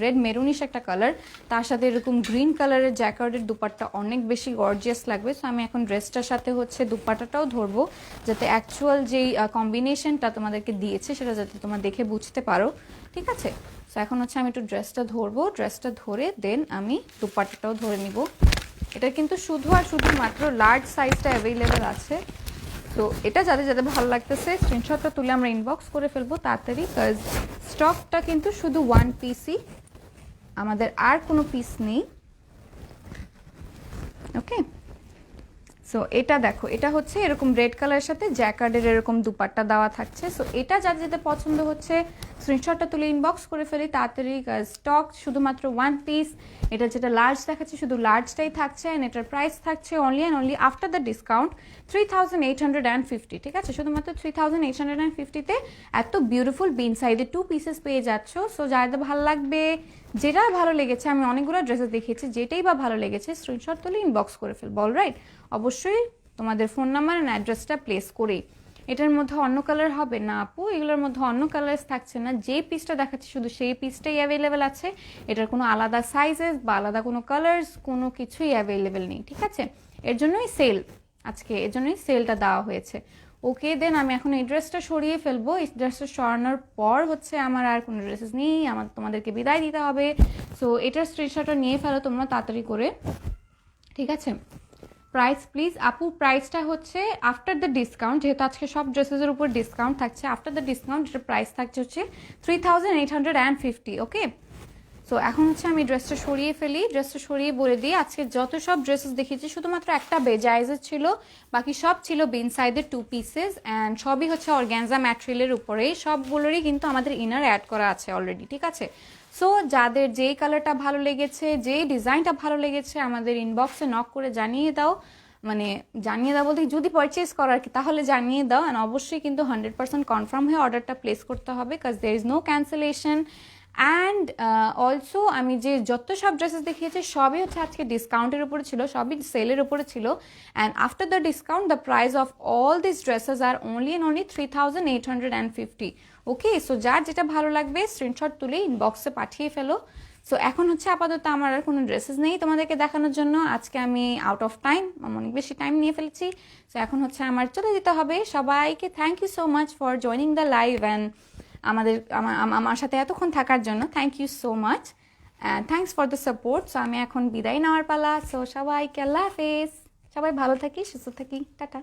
রেড মেরুনিশ একটা কালার, তার সাথে এরকম গ্রিন কালারের জ্যাকার্ডের দুপাট্টা অনেক বেশি গর্জিয়াস লাগবে। সো আমি এখন ড্রেসটার সাথে হচ্ছে দুপাট্টাটাও ধরবো, যাতে অ্যাকচুয়াল যেই কম্বিনেশনটা তোমাদেরকে দিয়েছে সেটা যাতে তোমরা দেখে বুঝতে পারো, ঠিক আছে। সো এখন হচ্ছে আমি একটু ড্রেসটা ধরবো, ড্রেসটা ধরে দেন আমি দুপাট্টাটাও ধরে নিব। এটা কিন্তু শুধু আর শুধুমাত্র লার্জ সাইজটা অ্যাভেলেবেল আছে। তো এটা যাদের যাদের ভালো লাগতেছে স্ক্রিনশটটা তুলে আমরা ইনবক্স করে ফেলবো তাড়াতাড়ি, কাজ স্টকটা কিন্তু শুধু 1 পিসই, আমাদের আর কোনো পিস নেই। ওকে, সো এটা দেখো, এটা হচ্ছে এরকম রেড কালারের সাথে জ্যাকার্ডের এরকম দুপাট্টা দেওয়া থাকছে। সো এটা যাদের যাদের পছন্দ হচ্ছে স্ক্রিনশটটা তুলে ইনবক্স করে ফেলি তাড়াতাড়ি, স্টক শুধুমাত্র 1 পিস। এটা যেটা লার্জ দেখাচ্ছে শুধু লার্জটাই থাকছে, অ্যান্ড এটার প্রাইস থাকছে only and only after the discount 3850, ঠিক আছে? শুধুমাত্র 3850-তে এত বিউটিফুল বিন সাইজের 2 পিসেস পেয়ে যাচ্ছ। সো যাদের ভালো লাগবে, যেটা ভালো লেগেছে, আমি অনেকগুলো ড্রেসেস দেখিয়েছি, যেটাই বা ভালো লেগেছে স্ক্রিনশট তুলে ইনবক্স করে ফেলবো। অলরাইট, অবশ্যই তোমাদের ফোন নাম্বার অ্যান্ড অ্যাড্রেসটা প্লেস করেই। এটার মধ্যে অন্য কালার হবে না আপু, এগুলোর মধ্যে অন্য কালার থাকছে না, যে পিসটা দেখাচ্ছে শুধু সেই পিসটাই অ্যাভেলেবেল আছে। এটার কোনো আলাদা সাইজেস বা আলাদা কোনো কালার্স কোনো কিছুই অ্যাভেলেবেল নেই, ঠিক আছে? এর জন্যই সেল, আজকে এর জন্যই সেলটা দেওয়া হয়েছে। ওকে, দেন আমি এখন এই ড্রেসটা সরিয়ে ফেলবো। এই ড্রেসটা সরানোর পর হচ্ছে আমার আর কোনো ড্রেসেস নেই, আমার তোমাদেরকে বিদায় দিতে হবে। সো এটার স্ক্রিনশটটা নিয়ে ফেলো তোমরা তাড়াতাড়ি করে, ঠিক আছে? প্রাইস প্লিজ আপু, প্রাইসটা হচ্ছে আফটার দ্য ডিসকাউন্ট, যেহেতু আজকে সব ড্রেসেসের উপর ডিসকাউন্ট থাকছে, আফটার দ্য ডিসকাউন্ট এটার প্রাইস থাকছে হচ্ছে 3850। ওকে, সো এখন হচ্ছে আমি ড্রেসটা সরিয়ে ফেলি। ড্রেসটা সরিয়ে বলে দিই, আজকে যত সব ড্রেসেস দেখিয়েছি শুধুমাত্র একটা বেজাইজের ছিল, বাকি সব ছিল বিন সাইজের 2 পিসেস, অ্যান্ড সবই হচ্ছে অর্গ্যানজা ম্যাটেরিয়ালের উপরেই, সবগুলোরই কিন্তু আমাদের ইনার অ্যাড করা আছে অলরেডি, ঠিক আছে? সো যাদের যেই কালারটা ভালো লেগেছে, যেই ডিজাইনটা ভালো লেগেছে, আমাদের ইনবক্সে নক করে জানিয়ে দাও। মানে জানিয়ে দাও বলতে যদি পারচেস করার কি, তাহলে জানিয়ে দাও। অ্যান্ড অবশ্যই কিন্তু 100% কনফার্ম হয়ে অর্ডারটা প্লেস করতে হবে, কাজ there is no cancellation. And also আমি যে যত সব ড্রেসেস দেখিয়েছি সবই হচ্ছে আজকে ডিসকাউন্টের উপরে ছিল, সবই সেলের উপরে ছিল। And after the discount the price of all this dresses are only and only 3850। Okay, so যার যেটা ভালো লাগবে স্ক্রিনশট তুলে ইনবক্সে পাঠিয়ে ফেলো। সো এখন হচ্ছে আপাতত আমার আর কোনো ড্রেসেস নেই তোমাদেরকে দেখানোর জন্য, আজকে আমি আউট অফ টাইম, অনেক বেশি টাইম নিয়ে ফেলেছি। সো এখন হচ্ছে আমার চলে যেতে হবে। সবাইকে thank you so much for joining the live and আমার সাথে এতক্ষণ থাকার জন্য thank you so much, and thanks for the support. So আমি এখন বিদায় নেওয়ার পালা। সো সবাইকে আল্লাহ হাফেজ, সবাই ভালো থাকি, সুস্থ থাকি, টাটা।